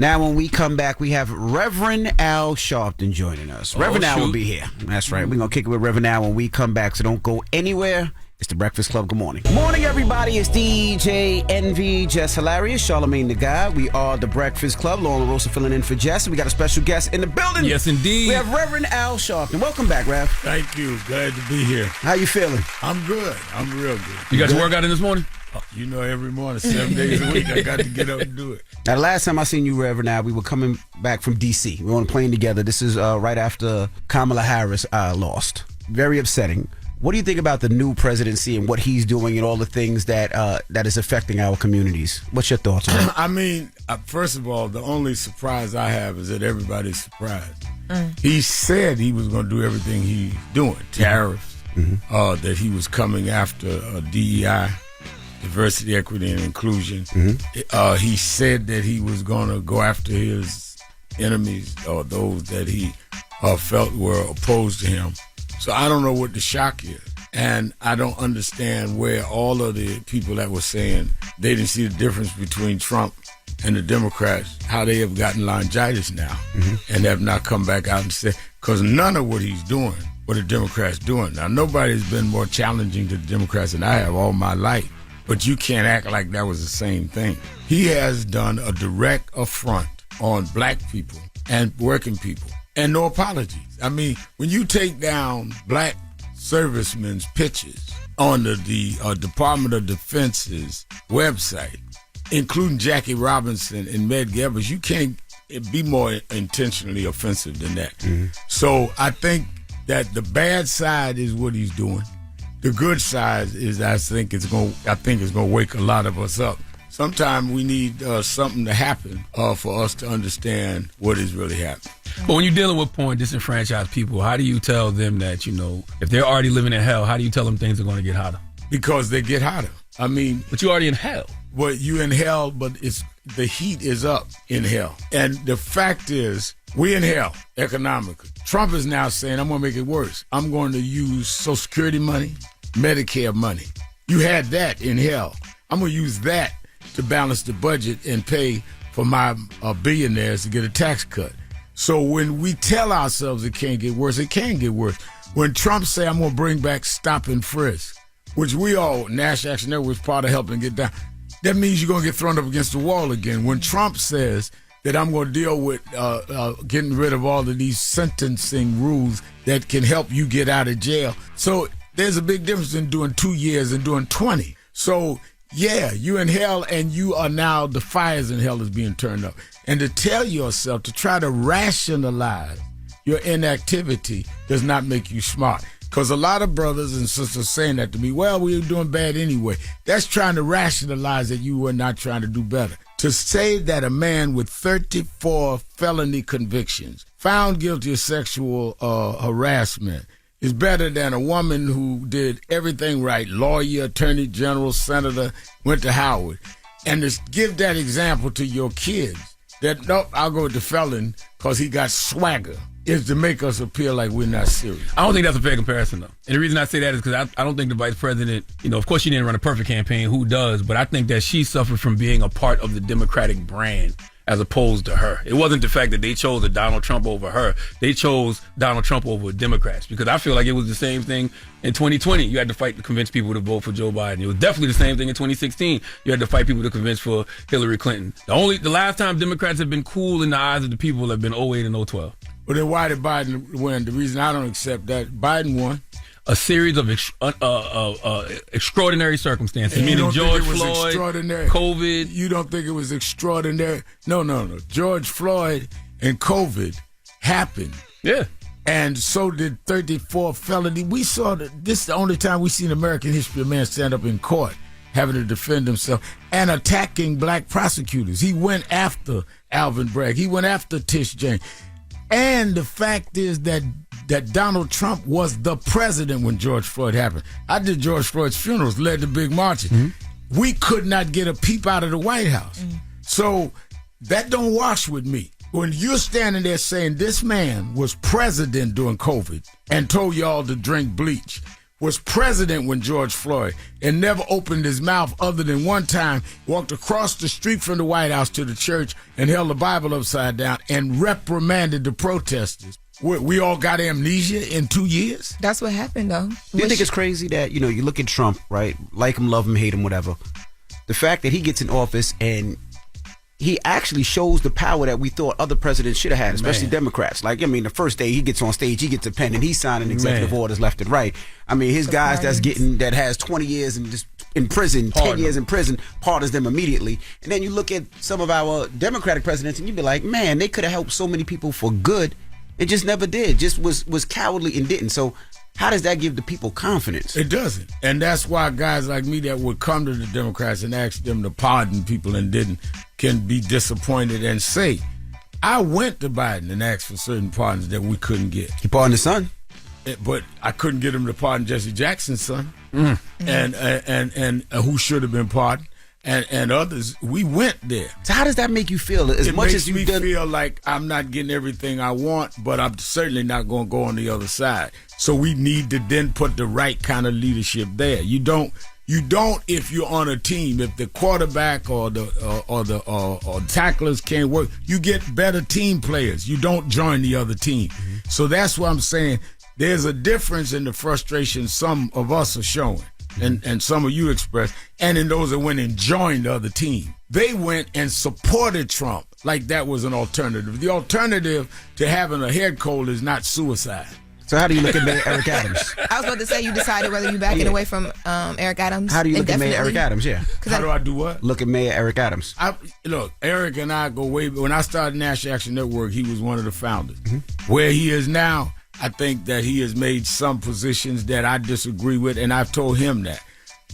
Now, when we come back, we have Reverend Al Sharpton joining us. Reverend Al will be here. That's right. We're going to kick it with Reverend Al when we come back, so don't go anywhere. It's the Breakfast Club. Good morning. Morning, everybody. It's DJ Envy, Jess Hilarious, Charlamagne the Guy. We are the Breakfast Club. Loren Rosa filling in for Jess. We got a special guest in the building. Yes, indeed. We have Reverend Al Sharpton. Welcome back, Rev. Thank you. Glad to be here. How you feeling? I'm good. I'm real good. You got your workout in this morning? You know, every morning, 7 days a week, I got to get up and do it. Now, the last time I seen you, Reverend Al, we were coming back from D.C. We were on a plane together. This is right after Kamala Harris lost. Very upsetting. What do you think about the new presidency and what he's doing and all the things that that is affecting our communities? What's your thoughts on it? I mean, first of all, the only surprise I have is that everybody's surprised. He said he was going to do everything he's doing, tariffs, that he was coming after DEI, diversity, equity, and inclusion. He said that he was going to go after his enemies or those that he felt were opposed to him. So I don't know what the shock is. And I don't understand where all of the people that were saying they didn't see the difference between Trump and the Democrats, how they have gotten laryngitis now and have not come back out and said, because none of what he's doing, what the Democrats doing. Now, nobody's been more challenging to the Democrats than I have all my life, but you can't act like that was the same thing. He has done a direct affront on black people and working people. And no apologies. I mean, when you take down black servicemen's pictures on the Department of Defense's website, including Jackie Robinson and Medgar Evers, you can't be more intentionally offensive than that. So I think that the bad side is what he's doing. The good side is I think it's going to wake a lot of us up. Sometimes we need something to happen for us to understand what is really happening. But when you're dealing with poor and disenfranchised people, how do you tell them that, you know, if they're already living in hell, how do you tell them things are going to get hotter? Because they get hotter. I mean... But you're already in hell. Well, you're in hell, but the heat is up in hell. And the fact is, we're in hell economically. Trump is now saying, I'm going to make it worse. I'm going to use Social Security money, Medicare money. You had that in hell. I'm going to use that to balance the budget and pay for my billionaires to get a tax cut. So when we tell ourselves it can't get worse, it can get worse. When Trump say I'm going to bring back stop and frisk, which we all, National Action Network, was part of helping get down, that means you're going to get thrown up against the wall again. When Trump says that I'm going to deal with getting rid of all of these sentencing rules that can help you get out of jail. So there's a big difference in doing 2 years and doing 20. So yeah, you're in hell, and you are now, the fires in hell is being turned up. And to tell yourself, to try to rationalize your inactivity does not make you smart. Because a lot of brothers and sisters saying that to me, well, we were doing bad anyway. That's trying to rationalize that you were not trying to do better. To say that a man with 34 felony convictions, found guilty of sexual harassment, is better than a woman who did everything right, lawyer, attorney general, senator, went to Howard. And to give that example to your kids, that, nope, I'll go with the felon because he got swagger, is to make us appear like we're not serious. I don't think that's a fair comparison, though. And the reason I say that is because I don't think the vice president, you know, of course she didn't run a perfect campaign, who does? But I think that she suffered from being a part of the Democratic brand as opposed to her. It wasn't the fact that they chose a Donald Trump over her. They chose Donald Trump over Democrats, because I feel like it was the same thing in 2020. You had to fight to convince people to vote for Joe Biden. It was definitely the same thing in 2016. You had to fight people to convince for Hillary Clinton. The last time Democrats have been cool in the eyes of the people have been 2008 and 2012. Well, then why did Biden win? The reason I don't accept that, Biden won. A series of extraordinary circumstances, meaning George Floyd, COVID. You don't think it was extraordinary? No. George Floyd and COVID happened. Yeah. And so did 34 felony. We saw that this is the only time we see in American history a man stand up in court having to defend himself and attacking black prosecutors. He went after Alvin Bragg. He went after Tish James. And the fact is that that Donald Trump was the president when George Floyd happened. I did George Floyd's funerals, led the big marches. Mm-hmm. We could not get a peep out of the White House. Mm-hmm. So that don't wash with me. When you're standing there saying this man was president during COVID and told y'all to drink bleach, was president when George Floyd, and never opened his mouth other than one time, walked across the street from the White House to the church and held the Bible upside down and reprimanded the protesters. We all got amnesia in 2 years? That's what happened, though. Do you think it's crazy that, you look at Trump, right? Like him, love him, hate him, whatever. The fact that he gets in office and he actually shows the power that we thought other presidents should have had, especially Democrats. Like, the first day he gets on stage, he gets a pen and he's signing executive orders left and right. His guys that has 20 years in prison, 10 years in prison, pardons them immediately. And then you look at some of our Democratic presidents and you be like, man, they could have helped so many people for good. It just never did. Just was cowardly and didn't. So how does that give the people confidence? It doesn't. And that's why guys like me that would come to the Democrats and ask them to pardon people and didn't can be disappointed and say, I went to Biden and asked for certain pardons that we couldn't get. He pardoned his son? But I couldn't get him to pardon Jesse Jackson's son. And who should have been pardoned. And others, we went there. So how does that make you feel? It makes me feel like I'm not getting everything I want, but I'm certainly not going to go on the other side. So we need to then put the right kind of leadership there. You don't if you're on a team, if the quarterback or the tacklers can't work, you get better team players. You don't join the other team. Mm-hmm. So that's what I'm saying. There's a difference in the frustration some of us are showing. And some of you expressed, and in those that went and joined the other team. They went and supported Trump like that was an alternative. The alternative to having a head cold is not suicide. So how do you look at Mayor Eric Adams? I was about to say you decided whether you're backing away from Eric Adams. How do you look at Mayor Eric Adams? Yeah. How do I do what? Look at Mayor Eric Adams. Look, Eric and I go way back. When I started National Action Network, he was one of the founders. Mm-hmm. Where he is now, I think that he has made some positions that I disagree with, and I've told him that.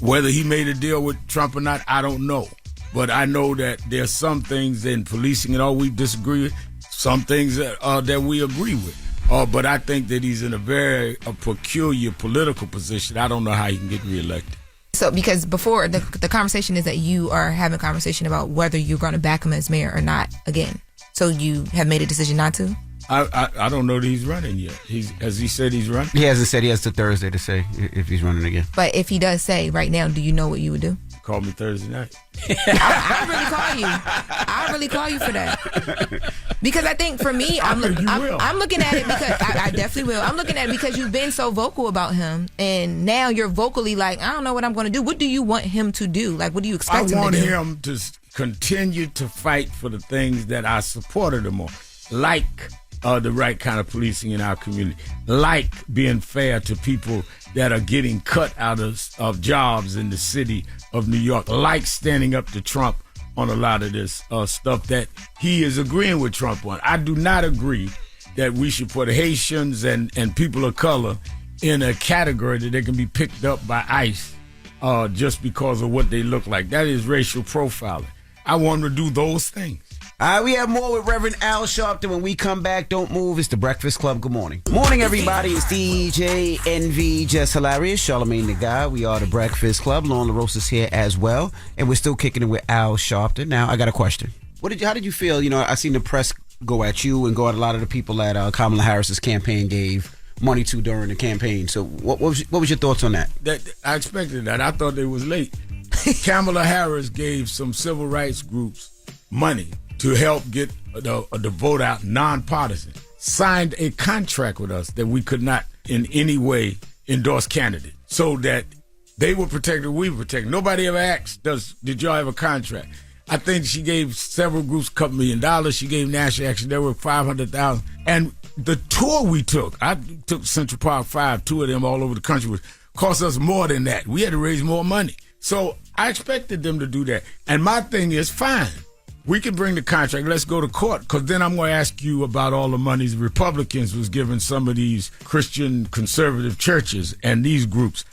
Whether he made a deal with Trump or not, I don't know. But I know that there's some things in policing and all we disagree with, some things that we agree with. But I think that he's in a peculiar political position. I don't know how he can get reelected. So, because before, the conversation is that you are having a conversation about whether you're going to back him as mayor or not again. So you have made a decision not to? I don't know that he's running yet. Has he said he's running? He hasn't said. He has to Thursday to say if he's running again. But if he does say right now, do you know what you would do? Call me Thursday night. I'll really call you. I'll really call you for that. Because I think for me, I'm looking at it because I definitely will. I'm looking at it because you've been so vocal about him, and now you're vocally like, I don't know what I'm going to do. What do you want him to do? Like, what do you expect him to do? I want him to continue to fight for the things that I supported him on, like the right kind of policing in our community, like being fair to people that are getting cut out of jobs in the city of New York, like standing up to Trump on a lot of this stuff that he is agreeing with Trump on. I do not agree that we should put Haitians and people of color in a category that they can be picked up by ICE just because of what they look like. That is racial profiling. I want them to do those things. All right, we have more with Reverend Al Sharpton. When we come back, don't move. It's the Breakfast Club. Good morning. Morning, everybody. It's DJ, NV, Jess Hilarious, Charlamagne the Guy. We are the Breakfast Club. Loren is here as well. And we're still kicking it with Al Sharpton. Now, I got a question. How did you feel? I seen the press go at you and go at a lot of the people that Kamala Harris's campaign gave money to during the campaign. So what was your thoughts on that? I expected that. I thought they was late. Kamala Harris gave some civil rights groups money to help get the vote out nonpartisan, signed a contract with us that we could not in any way endorse candidates so that they were protected, we were protected. Nobody ever asked, did y'all have a contract? I think she gave several groups a couple $1 million. She gave National Action Network $500,000. And the tour we took, I took Central Park 5, 2 of them all over the country, which cost us more than that. We had to raise more money. So I expected them to do that. And my thing is, fine. We can bring the contract. Let's go to court, because then I'm going to ask you about all the money the Republicans was giving some of these Christian conservative churches and these groups.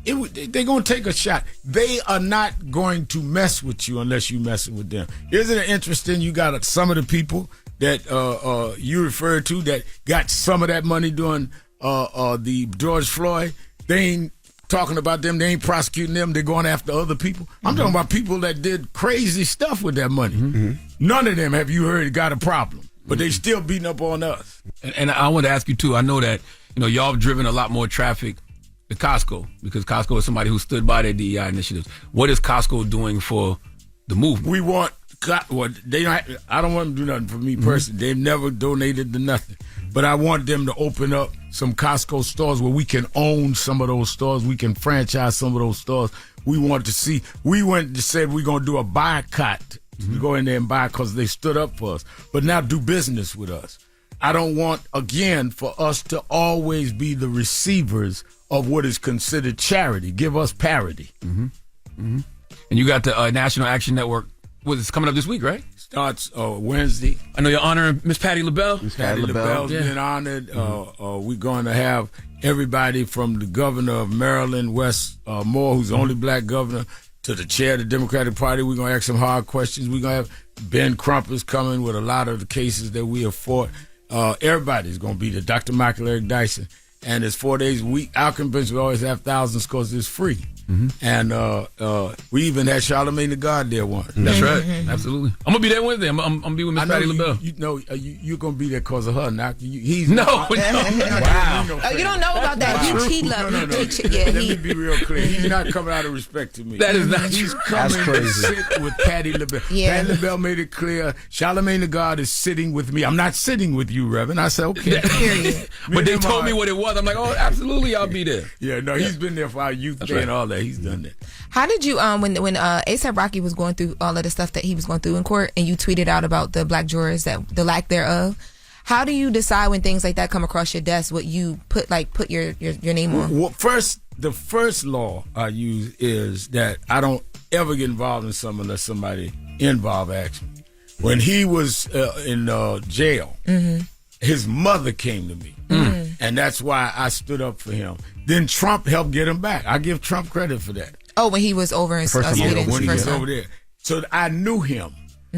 They're going to take a shot. They are not going to mess with you unless you messing with them. Isn't it interesting? You got some of the people that you referred to that got some of that money during the George Floyd, they ain't talking about them. They ain't prosecuting them. They're going after other people. I'm talking about people that did crazy stuff with that money. None of them, have you heard, got a problem. But they still beating up on us. And I want to ask you, too, I know that, y'all have driven a lot more traffic to Costco, because Costco is somebody who stood by their DEI initiatives. What is Costco doing for the movement? We want, I don't want them to do nothing for me personally. They've never donated to nothing. But I want them to open up some Costco stores where we can own some of those stores. We can franchise some of those stores. We want to see, we went and said we're going to do a boycott. We go in there and buy because they stood up for us. But now do business with us. I don't want, again, for us to always be the receivers of what is considered charity. Give us parity. And you got the National Action Network. It's coming up this week, right? Starts Wednesday. I know you're honoring Miss Patty LaBelle. Miss Patty LaBelle's been honored. We're going to have everybody from the governor of Maryland, Wes Moore, who's the only black governor, to the chair of the Democratic Party. We're going to ask some hard questions. We're going to have Ben Crumpers coming with a lot of the cases that we have fought. Everybody's going to be there. Dr. Michael Eric Dyson. And it's 4 days a week. Our convention, we always have thousands because it's free. And we even had Charlamagne the God there once. That's right. Absolutely. I'm going to be there Wednesday. I'm going to be with Miss Patty LaBelle. You're going to be there because of her. Not, he's no. Wow. You don't know about that. Wow. He loved no. Let me be real clear. He's not coming out of respect to me. That is not He's true. coming to sit with Patty LaBelle. Patty LaBelle made it clear. Charlamagne the God is sitting with me. I'm not sitting with you, Reverend. I said, okay. Period. But they told me what it was. I'm like, oh, absolutely, I'll be there. Yeah, no, he's been there for our youth day and all that. He's done that. How did you when A$AP Rocky was going through all of the stuff that he was going through in court, and you tweeted out about the black jurors, that the lack thereof? How do you decide when things like that come across your desk what you put your name on? Well, the first law I use is that I don't ever get involved in something unless somebody involved asks me. When he was in jail, his mother came to me, and that's why I stood up for him. Then Trump helped get him back. I give Trump credit for that. Oh, when he was over in Sweden. When he was over there. So I knew him.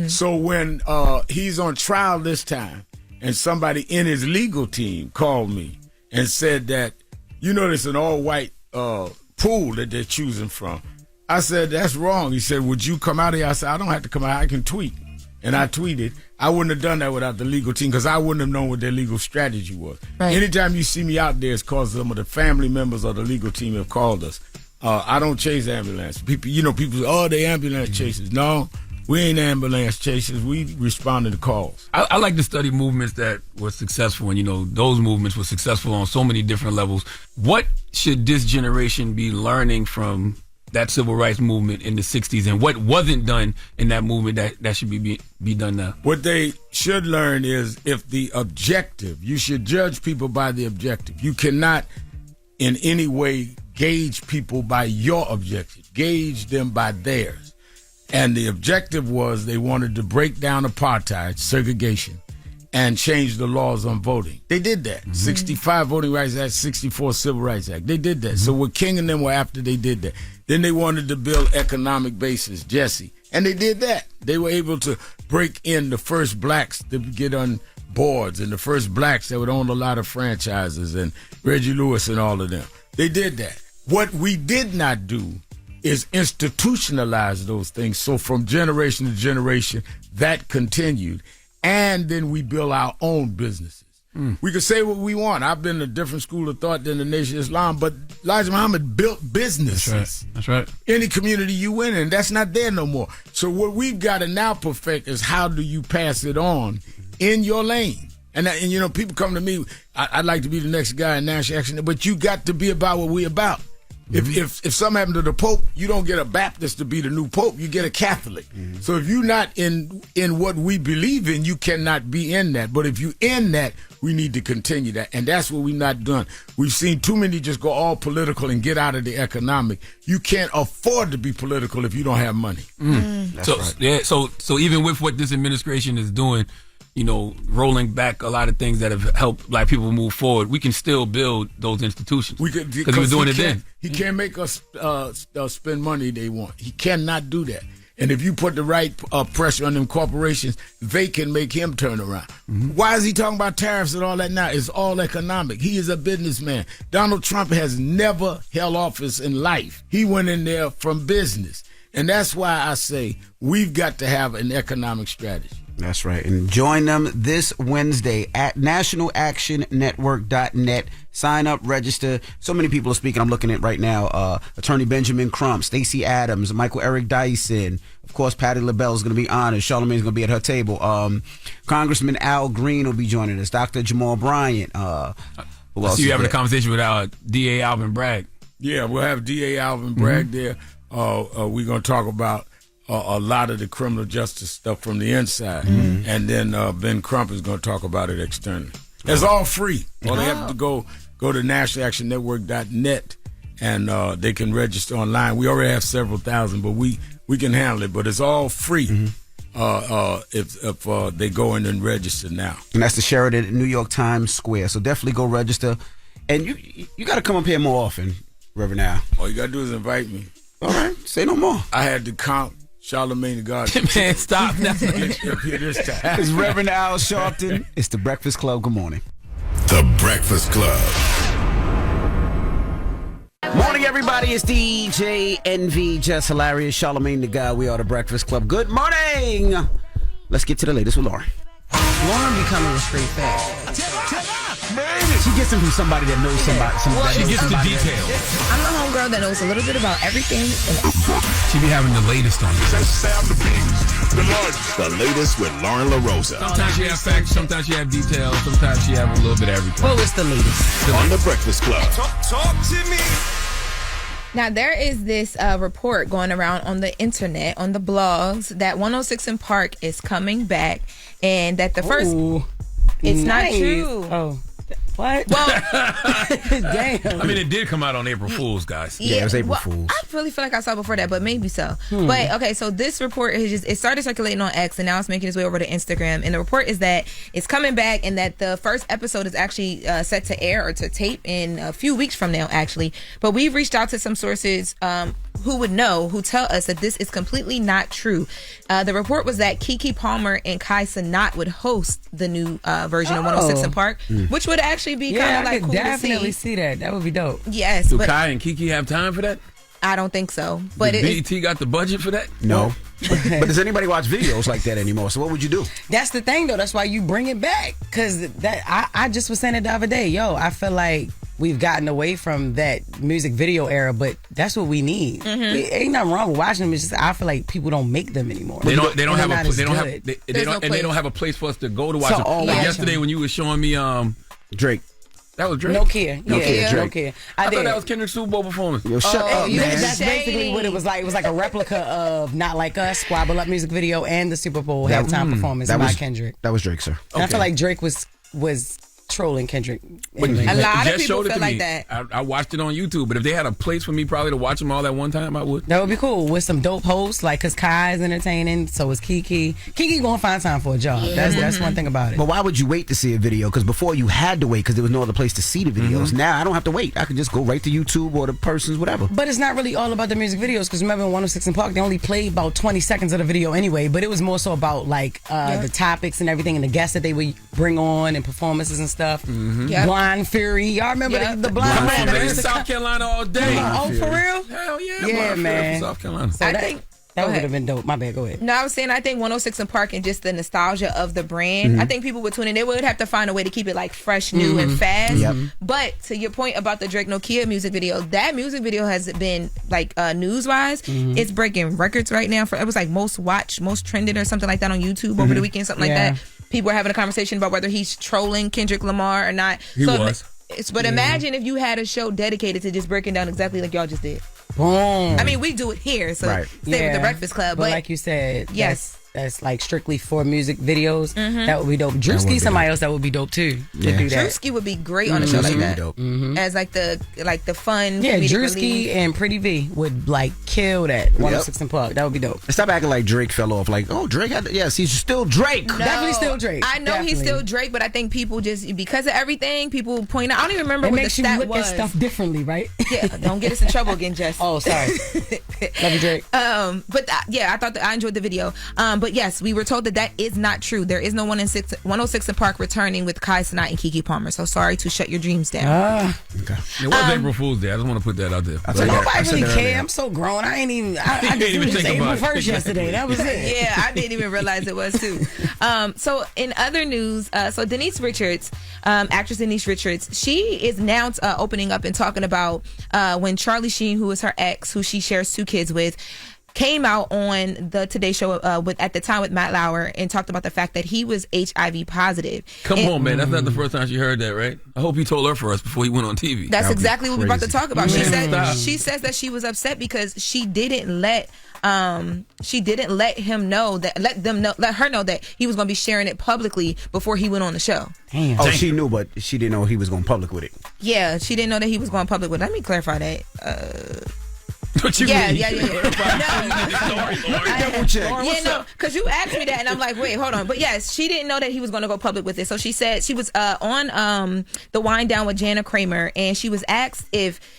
So when he's on trial this time, and somebody in his legal team called me and said that, there's an all-white pool that they're choosing from. I said, that's wrong. He said, would you come out here? I said, I don't have to come out. I can tweet. And I tweeted. I wouldn't have done that without the legal team because I wouldn't have known what their legal strategy was. Right. Anytime you see me out there, it's because some of the family members of the legal team have called us. I don't chase ambulance. People, say, they ambulance chasers. No, we ain't ambulance chasers. We respond to calls. I like to study movements that were successful, and those movements were successful on so many different levels. What should this generation be learning from that civil rights movement in the 60s, and what wasn't done in that movement that should be done now? What they should learn is if the objective, you should judge people by the objective. You cannot in any way gauge people by your objective. Gauge them by theirs. And the objective was they wanted to break down apartheid, segregation, and change the laws on voting. They did that. 65 Voting Rights Act, 64 Civil Rights Act. They did that. So what King and them were after, they did that. Then they wanted to build economic basis, Jesse. And they did that. They were able to break in the first blacks to get on boards and the first blacks that would own a lot of franchises and Reggie Lewis and all of them. They did that. What we did not do is institutionalize those things. So from generation to generation, that continued. And then we built our own businesses. We could say what we want. I've been in a different school of thought than the Nation of Islam, but Elijah Muhammad built businesses. That's right. Any community you win in, that's not there no more. So what we've got to now perfect is how do you pass it on in your lane? And people come to me, I'd like to be the next guy in National Action, but you got to be about what we're about. If something happened to the Pope, you don't get a Baptist to be the new Pope. You get a Catholic. So if you're not in what we believe in, you cannot be in that. But if you're in that, we need to continue that. And that's what we've not done. We've seen too many just go all political and get out of the economic. You can't afford to be political if you don't have money. That's right. Yeah. So even with what this administration is doing, rolling back a lot of things that have helped black people move forward, we can still build those institutions. Because we're doing it then. He can't make us spend money they want. He cannot do that. And if you put the right pressure on them corporations, they can make him turn around. Why is he talking about tariffs and all that now? It's all economic. He is a businessman. Donald Trump has never held office in life. He went in there from business. And that's why I say we've got to have an economic strategy. That's right. And join them this Wednesday at nationalactionnetwork.net. Sign up, register. So many people are speaking. I'm looking at right now. Attorney Benjamin Crump, Stacey Adams, Michael Eric Dyson. Of course, Patti LaBelle is going to be honored. Charlamagne's going to be at her table. Congressman Al Green will be joining us. Dr. Jamal Bryant. Who else? So you having a conversation with DA Alvin Bragg. Yeah, we'll have DA Alvin Bragg there. We're going to talk about a lot of the criminal justice stuff from the inside. And then Ben Crump is going to talk about it externally. It's all free. All they have to go to nationalactionnetwork.net and they can register online. We already have several thousand, but we can handle it. But it's all free if they go in and register now. And that's the Sheraton at New York Times Square. So definitely go register. And you got to come up here more often, Reverend Al. All you got to do is invite me. All right, say no more. I had to count Charlamagne the God. Man, stop now. It's Reverend Al Sharpton. It's The Breakfast Club. Good morning. The Breakfast Club. Morning, everybody. It's DJ NV, Jess Hilarious, Charlamagne the God. We are The Breakfast Club. Good morning. Let's get to the latest with Loren. Loren becoming a straight fast. She gets them from somebody that knows somebody. She gets the details. I'm the homegirl that knows a little bit about everything. She be having the latest on you. The latest with Lauren LaRosa. Sometimes she have facts, sometimes she have details, sometimes she have a little bit of everything. Well, it's the latest. On The Breakfast Club. Talk to me. Now, there is this report going around on the internet, on the blogs, that 106 in Park is coming back, and that the first... It's nice. not true. Oh. What? Well, damn. I mean, it did come out on April Fool's, guys. Yeah, it was April Fool's. I really feel like I saw it before that, but maybe so. But okay, so this report it started circulating on X, and now it's making its way over to Instagram. And the report is that it's coming back, and that the first episode is actually set to air or to tape in a few weeks from now, actually. But we've reached out to some sources who tell us that this is completely not true. The report was that Keke Palmer and Kai Cenat would host the new version of 106 in Park, which would actually be kind of like cool definitely see that. That would be dope. Yes. Do Kai and Keke have time for that? I don't think so. But BET got the budget for that? No. But does anybody watch videos like that anymore? So what would you do? That's the thing, though. That's why you bring it back. Because I just was saying it the other day. Yo, I feel like we've gotten away from that music video era, but that's what we need. Ain't nothing wrong with watching them. It's just I feel like people don't make them anymore. They don't have a place for us to go to watch them. Like yesterday when you were showing me Drake. That was Drake. No care. No care. No care. I thought that was Kendrick's Super Bowl performance. Yo, shut up, man. That's basically what it was like. It was like a replica of Not Like Us, Squabble Up music video, and the Super Bowl halftime performance by Kendrick. That was Drake, sir. And I feel like Drake was trolling Kendrick. Anyway. A lot of people feel like that. I watched it on YouTube, but if they had a place for me probably to watch them all at one time, I would. That would be cool with some dope hosts, like, because Kai's entertaining, so is Keke. Keke gonna find time for a job. Yeah. That's one thing about it. But why would you wait to see a video? Because before you had to wait because there was no other place to see the videos. Now I don't have to wait. I can just go right to YouTube or the person's whatever. But it's not really all about the music videos, because remember in 106 in Park, they only played about 20 seconds of the video anyway, but it was more so about like the topics and everything and the guests that they would bring on and performances and stuff. Blind Fury. Y'all remember the Blind Fury? I'm in South Carolina all day. Oh, for real? Hell yeah. Yeah, man. South Carolina. So I think that would have been dope. My bad, go ahead. No, I was saying I think 106 in Park and just the nostalgia of the brand, I think people would tune in. They would have to find a way to keep it like fresh, new, and fast. But to your point about the Drake Nokia music video, that music video has been like news-wise, it's breaking records right now. It was like most watched, most trended or something like that on YouTube over the weekend, something like that. People are having a conversation about whether he's trolling Kendrick Lamar or not. He was. But imagine if you had a show dedicated to just breaking down exactly like y'all just did. Boom. I mean, we do it here, so stay with the Breakfast Club. But like you said, yes, that's like strictly for music videos, that would be dope. Drewski, somebody else that would be dope too. To do that. Drewski would be great on a show like that. Dope. As like the fun. Yeah, comedic Drewski relief. and Pretty V would like kill that 106 and Park. That would be dope. Stop acting like Drake fell off. Like, oh, Drake yes, he's still Drake. No, Definitely still Drake. I know he's still Drake, but I think people just because of everything, people point out. I don't even remember It what the makes you stat look was. at stuff differently, right? Yeah, don't get us in trouble again, Jess. Oh, sorry. Love you, Drake. But I thought that I enjoyed the video. But yes, we were told that is not true. There is no 106 in Park returning with Kai Cenat and Keke Palmer. So sorry to shut your dreams down. Okay. It was April Fool's Day. I just want to put that out there. Nobody really care. I'm so grown. I ain't even. I didn't even just think April about it. 1st yesterday. That was it. Yeah, I didn't even realize it was too. So in other news, so Denise Richards, actress Denise Richards, she is now opening up and talking about when Charlie Sheen, who is her ex, who she shares 2 kids with, came out on the Today Show at the time with Matt Lauer and talked about the fact that he was HIV positive. Come on, man. That's not the first time she heard that, right? I hope he told her first before he went on TV. That's exactly what we're about to talk about. She said Stop. she says that she was upset because she didn't let him know that let her know that he was going to be sharing it publicly before he went on the show. Damn. Oh, she knew, but she didn't know he was going public with it. Yeah, she didn't know that he was going public with it. Let me clarify that. What you Yeah. mean? Double check. Yeah, no, because you asked me that, and I'm like, wait, hold on. But yes, she didn't know that he was going to go public with it. So she said she was on the Wind Down with Jana Kramer, and she was asked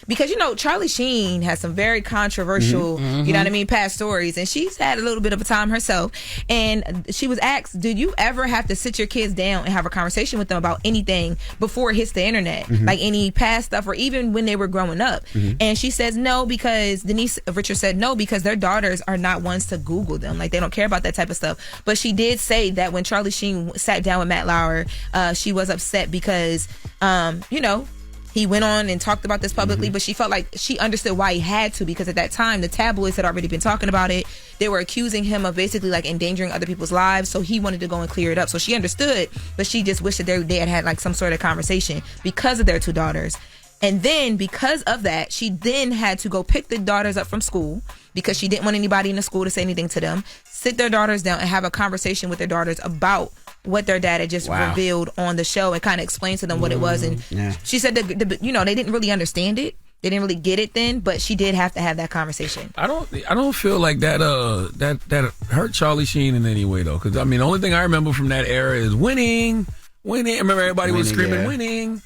because Charlie Sheen has some very controversial, you know what I mean, past stories, and she's had a little bit of a time herself. And she was asked, did you ever have to sit your kids down and have a conversation with them about anything before it hits the internet, like any past stuff or even when they were growing up? And she says no, because Denise Richards said no, because their daughters are not ones to Google them. Like, they don't care about that type of stuff. But she did say that when Charlie Sheen sat down with Matt Lauer, she was upset because, he went on and talked about this publicly, but she felt like she understood why he had to, because at that time, the tabloids had already been talking about it. They were accusing him of basically like endangering other people's lives. So he wanted to go and clear it up. So she understood, but she just wished that they had like some sort of conversation because of their 2 daughters. And then because of that, she then had to go pick the daughters up from school because she didn't want anybody in the school to say anything to them, sit their daughters down and have a conversation with their daughters about what their dad had just revealed on the show and kind of explain to them what it was. And she said that, they didn't really understand it. They didn't really get it then, but she did have to have that conversation. I don't feel like that hurt Charlie Sheen in any way, though. Because, I mean, the only thing I remember from that era is winning. I remember everybody was screaming, winning.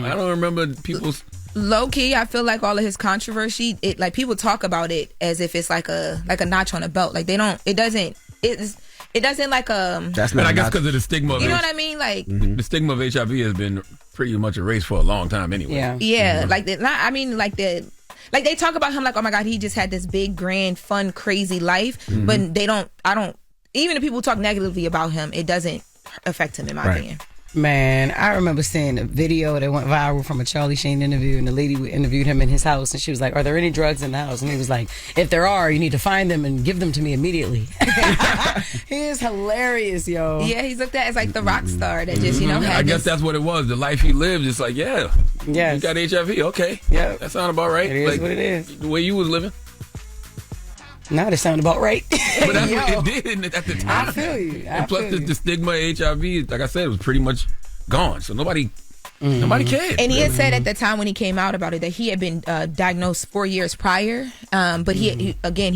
I don't remember people's... Low key, I feel like all of his controversy, like people talk about it as if it's like a notch on a belt. Like it doesn't like That's not. I guess because of the stigma. You know what I mean? Like the stigma of HIV has been pretty much erased for a long time anyway. Yeah. Like they talk about him like, oh my God, he just had this big, grand, fun, crazy life. But even if people talk negatively about him, it doesn't affect him, in my opinion. Man, I remember seeing a video that went viral from a Charlie Sheen interview, and the lady interviewed him in his house, and she was like, are there any drugs in the house? And he was like, if there are, you need to find them and give them to me immediately. He is hilarious, yo. Yeah, he's looked at as like the rock star that just, had I guess that's what it was. The life he lived, it's like, you got HIV, okay. Yeah. That sounds about right. It is what it is. The way you was living. Now that sound about right. But that's what it did at the time. I feel you. And plus, the stigma of HIV, like I said, was pretty much gone. So nobody cared. And he had said at the time when he came out about it that he had been diagnosed 4 years prior. But he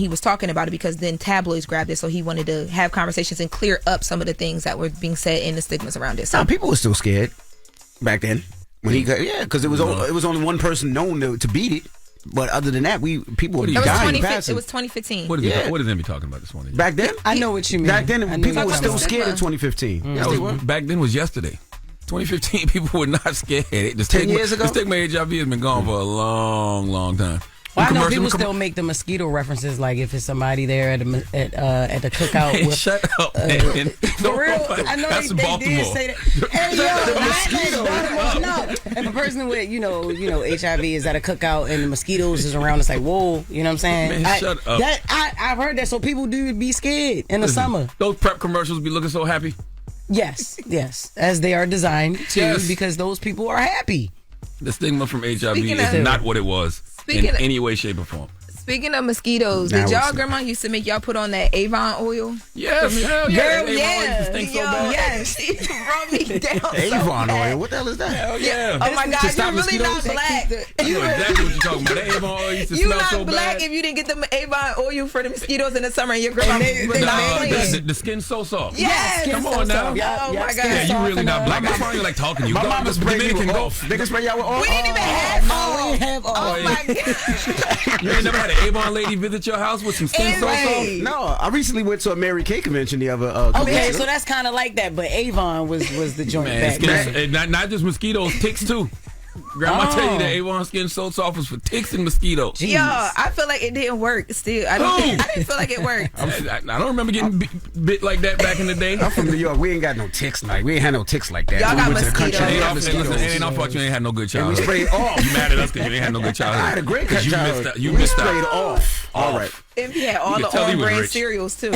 was talking about it because then tabloids grabbed it. So he wanted to have conversations and clear up some of the things that were being said and the stigmas around it. So people were still scared back then. When he got, because it was only one person known to beat it. But other than that, people were dying. It was 2015. What is him talking about this morning? Back then? I know what you mean. Back then, people were still scared in 2015. Back then was yesterday. 2015, people were not scared. 10 years ago? The stigma of HIV has been gone for a long, long time. Well, I know people still make the mosquito references, like if it's somebody there at the cookout. With, shut up, man. For real, I know that's they did say that. Hey, yo, if a person with HIV is at a cookout and the mosquitoes is around, it's like, whoa, you know what I'm saying? Man, shut up. I've heard that, so people do be scared in the summer. Those prep commercials be looking so happy. Yes, as they are designed to, because those people are happy. The stigma from HIV is not what it was in any way, shape, or form. Speaking of mosquitoes, did y'all grandma used to make y'all put on that Avon oil? Yes, hell yeah. Girl, yes. She brought me down. Avon oil? What the hell is that? Hell yeah. Oh my God, you're really not black. You know exactly what you're talking about. That Avon oil used to smell so bad. You're not black if you didn't get the Avon oil for the mosquitoes in the summer and your grandma the skin's so soft. Yes. Come on now. Oh my God. Yeah, you really not black. That's why you like talking to you. My mama sprayed you with off. They can spray y'all with off. We didn't even have oil. Oh my God. You ain't never had an Avon lady visit your house with some skin so soft? No, I recently went to a Mary Kay convention the other Okay, so that's kind of like that, but Avon was the joint back. Not just mosquitoes, ticks too. Grandma tell you that Avon skin so soft was for ticks and mosquitoes. Yo, I feel like it didn't work still. I didn't feel like it worked. I don't remember getting bit like that back in the day. I'm from New York. We ain't got no ticks we ain't had no ticks like that. Y'all got went mosquitoes. to the country. It ain't our fault you ain't had no good childhood. And we sprayed off. You mad at us because you ain't had no good childhood. I had a great childhood. You missed out. Sprayed off. All right. And we had all the on-brand cereals too.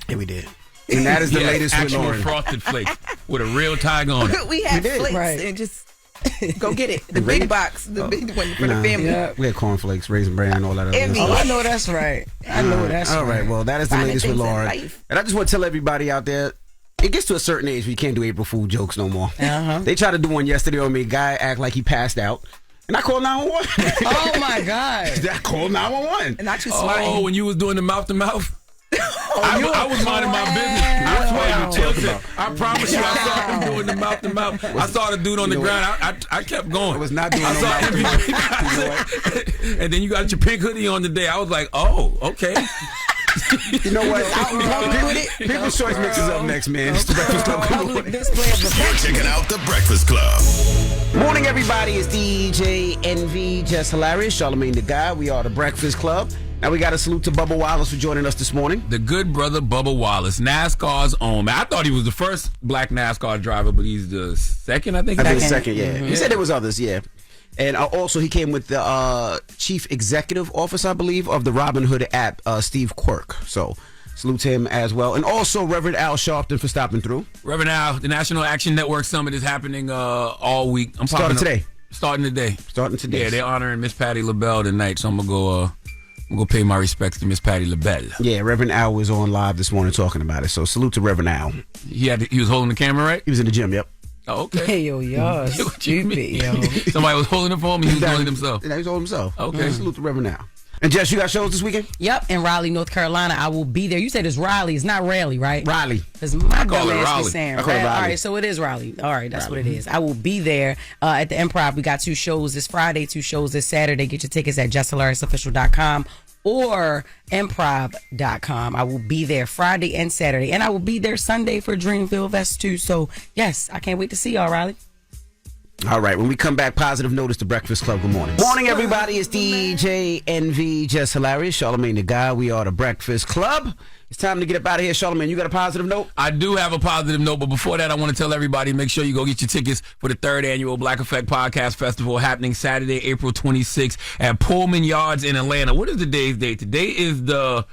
Yeah, we did. And that is the latest with Loren. Frosted Flakes with a real tag on it. We had flakes and just go get it. The big box, the big one for the family. Yeah. We had cornflakes, Raisin Bran, all that other stuff. Oh, I know that's right. All right, well, that is the latest with Loren. And I just want to tell everybody out there, it gets to a certain age where you can't do April Fool jokes no more. They tried to do one yesterday on me. Guy act like he passed out. And I called 911. Oh, my God. I called 911. And not you smiling. Oh, when you was doing the mouth-to-mouth? I was minding my business. I promise you, I saw him doing the mouth-to-mouth. I saw the dude on the ground. I kept going. I was not doing no mouth-to-mouth. And then you got your pink hoodie on today. I was like, oh, okay. You know what? People's Choice Mix is up next, man. It's the Breakfast Club. You're checking out the Breakfast Club. Morning, everybody. It's DJ NV, Jess Hilarious, Charlamagne the Guy. We are the Breakfast Club. Now we got a salute to Bubba Wallace for joining us this morning. The good brother Bubba Wallace, NASCAR's own. Man, I thought he was the first black NASCAR driver, but he's the second, I think. Second, yeah. He said there was others, yeah. And also he came with the chief executive officer, I believe, of the Robin Hood app, Steve Quirk. So salute to him as well. And also Reverend Al Sharpton for stopping through. Reverend Al, the National Action Network Summit is happening all week. Starting today. Starting today. Yeah, they're honoring Miss Patti LaBelle tonight, so I'm going to go pay my respects to Miss Patti LaBelle. Yeah, Reverend Al was on live this morning talking about it. So salute to Reverend Al. He was holding the camera, right? He was in the gym, yep. Oh, okay. Hey, y'all stupid, yo. Somebody was holding it for him, he was doing it himself. Yeah, he was holding himself. Okay. Salute to Reverend Al. And Jess, you got shows this weekend? Yep, in Raleigh, North Carolina. I will be there. You said it's Raleigh. It's not Raleigh, right? Raleigh. Because my call it dumbass Raleigh. was saying I call it Raleigh. All right, so it is Raleigh. All right, that's what it is. I will be there at the Improv. We got 2 shows this Friday, 2 shows this Saturday. Get your tickets at JessHilariousOfficial.com or improv.com. I will be there Friday and Saturday. And I will be there Sunday for Dreamville Fest too. So, yes, I can't wait to see y'all, Raleigh. All right, when we come back, positive notice to Breakfast Club. Good morning. Morning, everybody. It's DJ NV, Jess Hilarious, Charlamagne the Guy. We are the Breakfast Club. It's time to get up out of here. Charlamagne, you got a positive note? I do have a positive note, but before that, I want to tell everybody, make sure you go get your tickets for the 3rd annual Black Effect Podcast Festival happening Saturday, April 26th at Pullman Yards in Atlanta. What is today's date? Today is the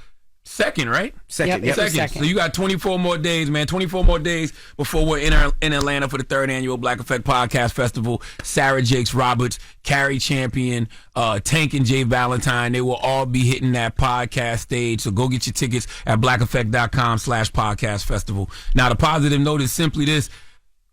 2nd, right? Second. So you got 24 more days, man. 24 more days before we're in Atlanta for the 3rd annual Black Effect Podcast Festival. Sarah Jakes Roberts, Carrie Champion, Tank and Jay Valentine, they will all be hitting that podcast stage. So go get your tickets at blackeffect.com/podcast festival. Now, the positive note is simply this: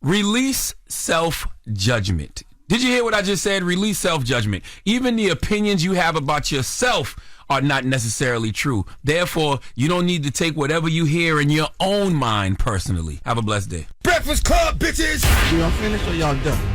release self-judgment. Did you hear what I just said? Release self-judgment. Even the opinions you have about yourself are not necessarily true. Therefore, you don't need to take whatever you hear in your own mind personally. Have a blessed day. Breakfast Club, bitches! Y'all finished or y'all done?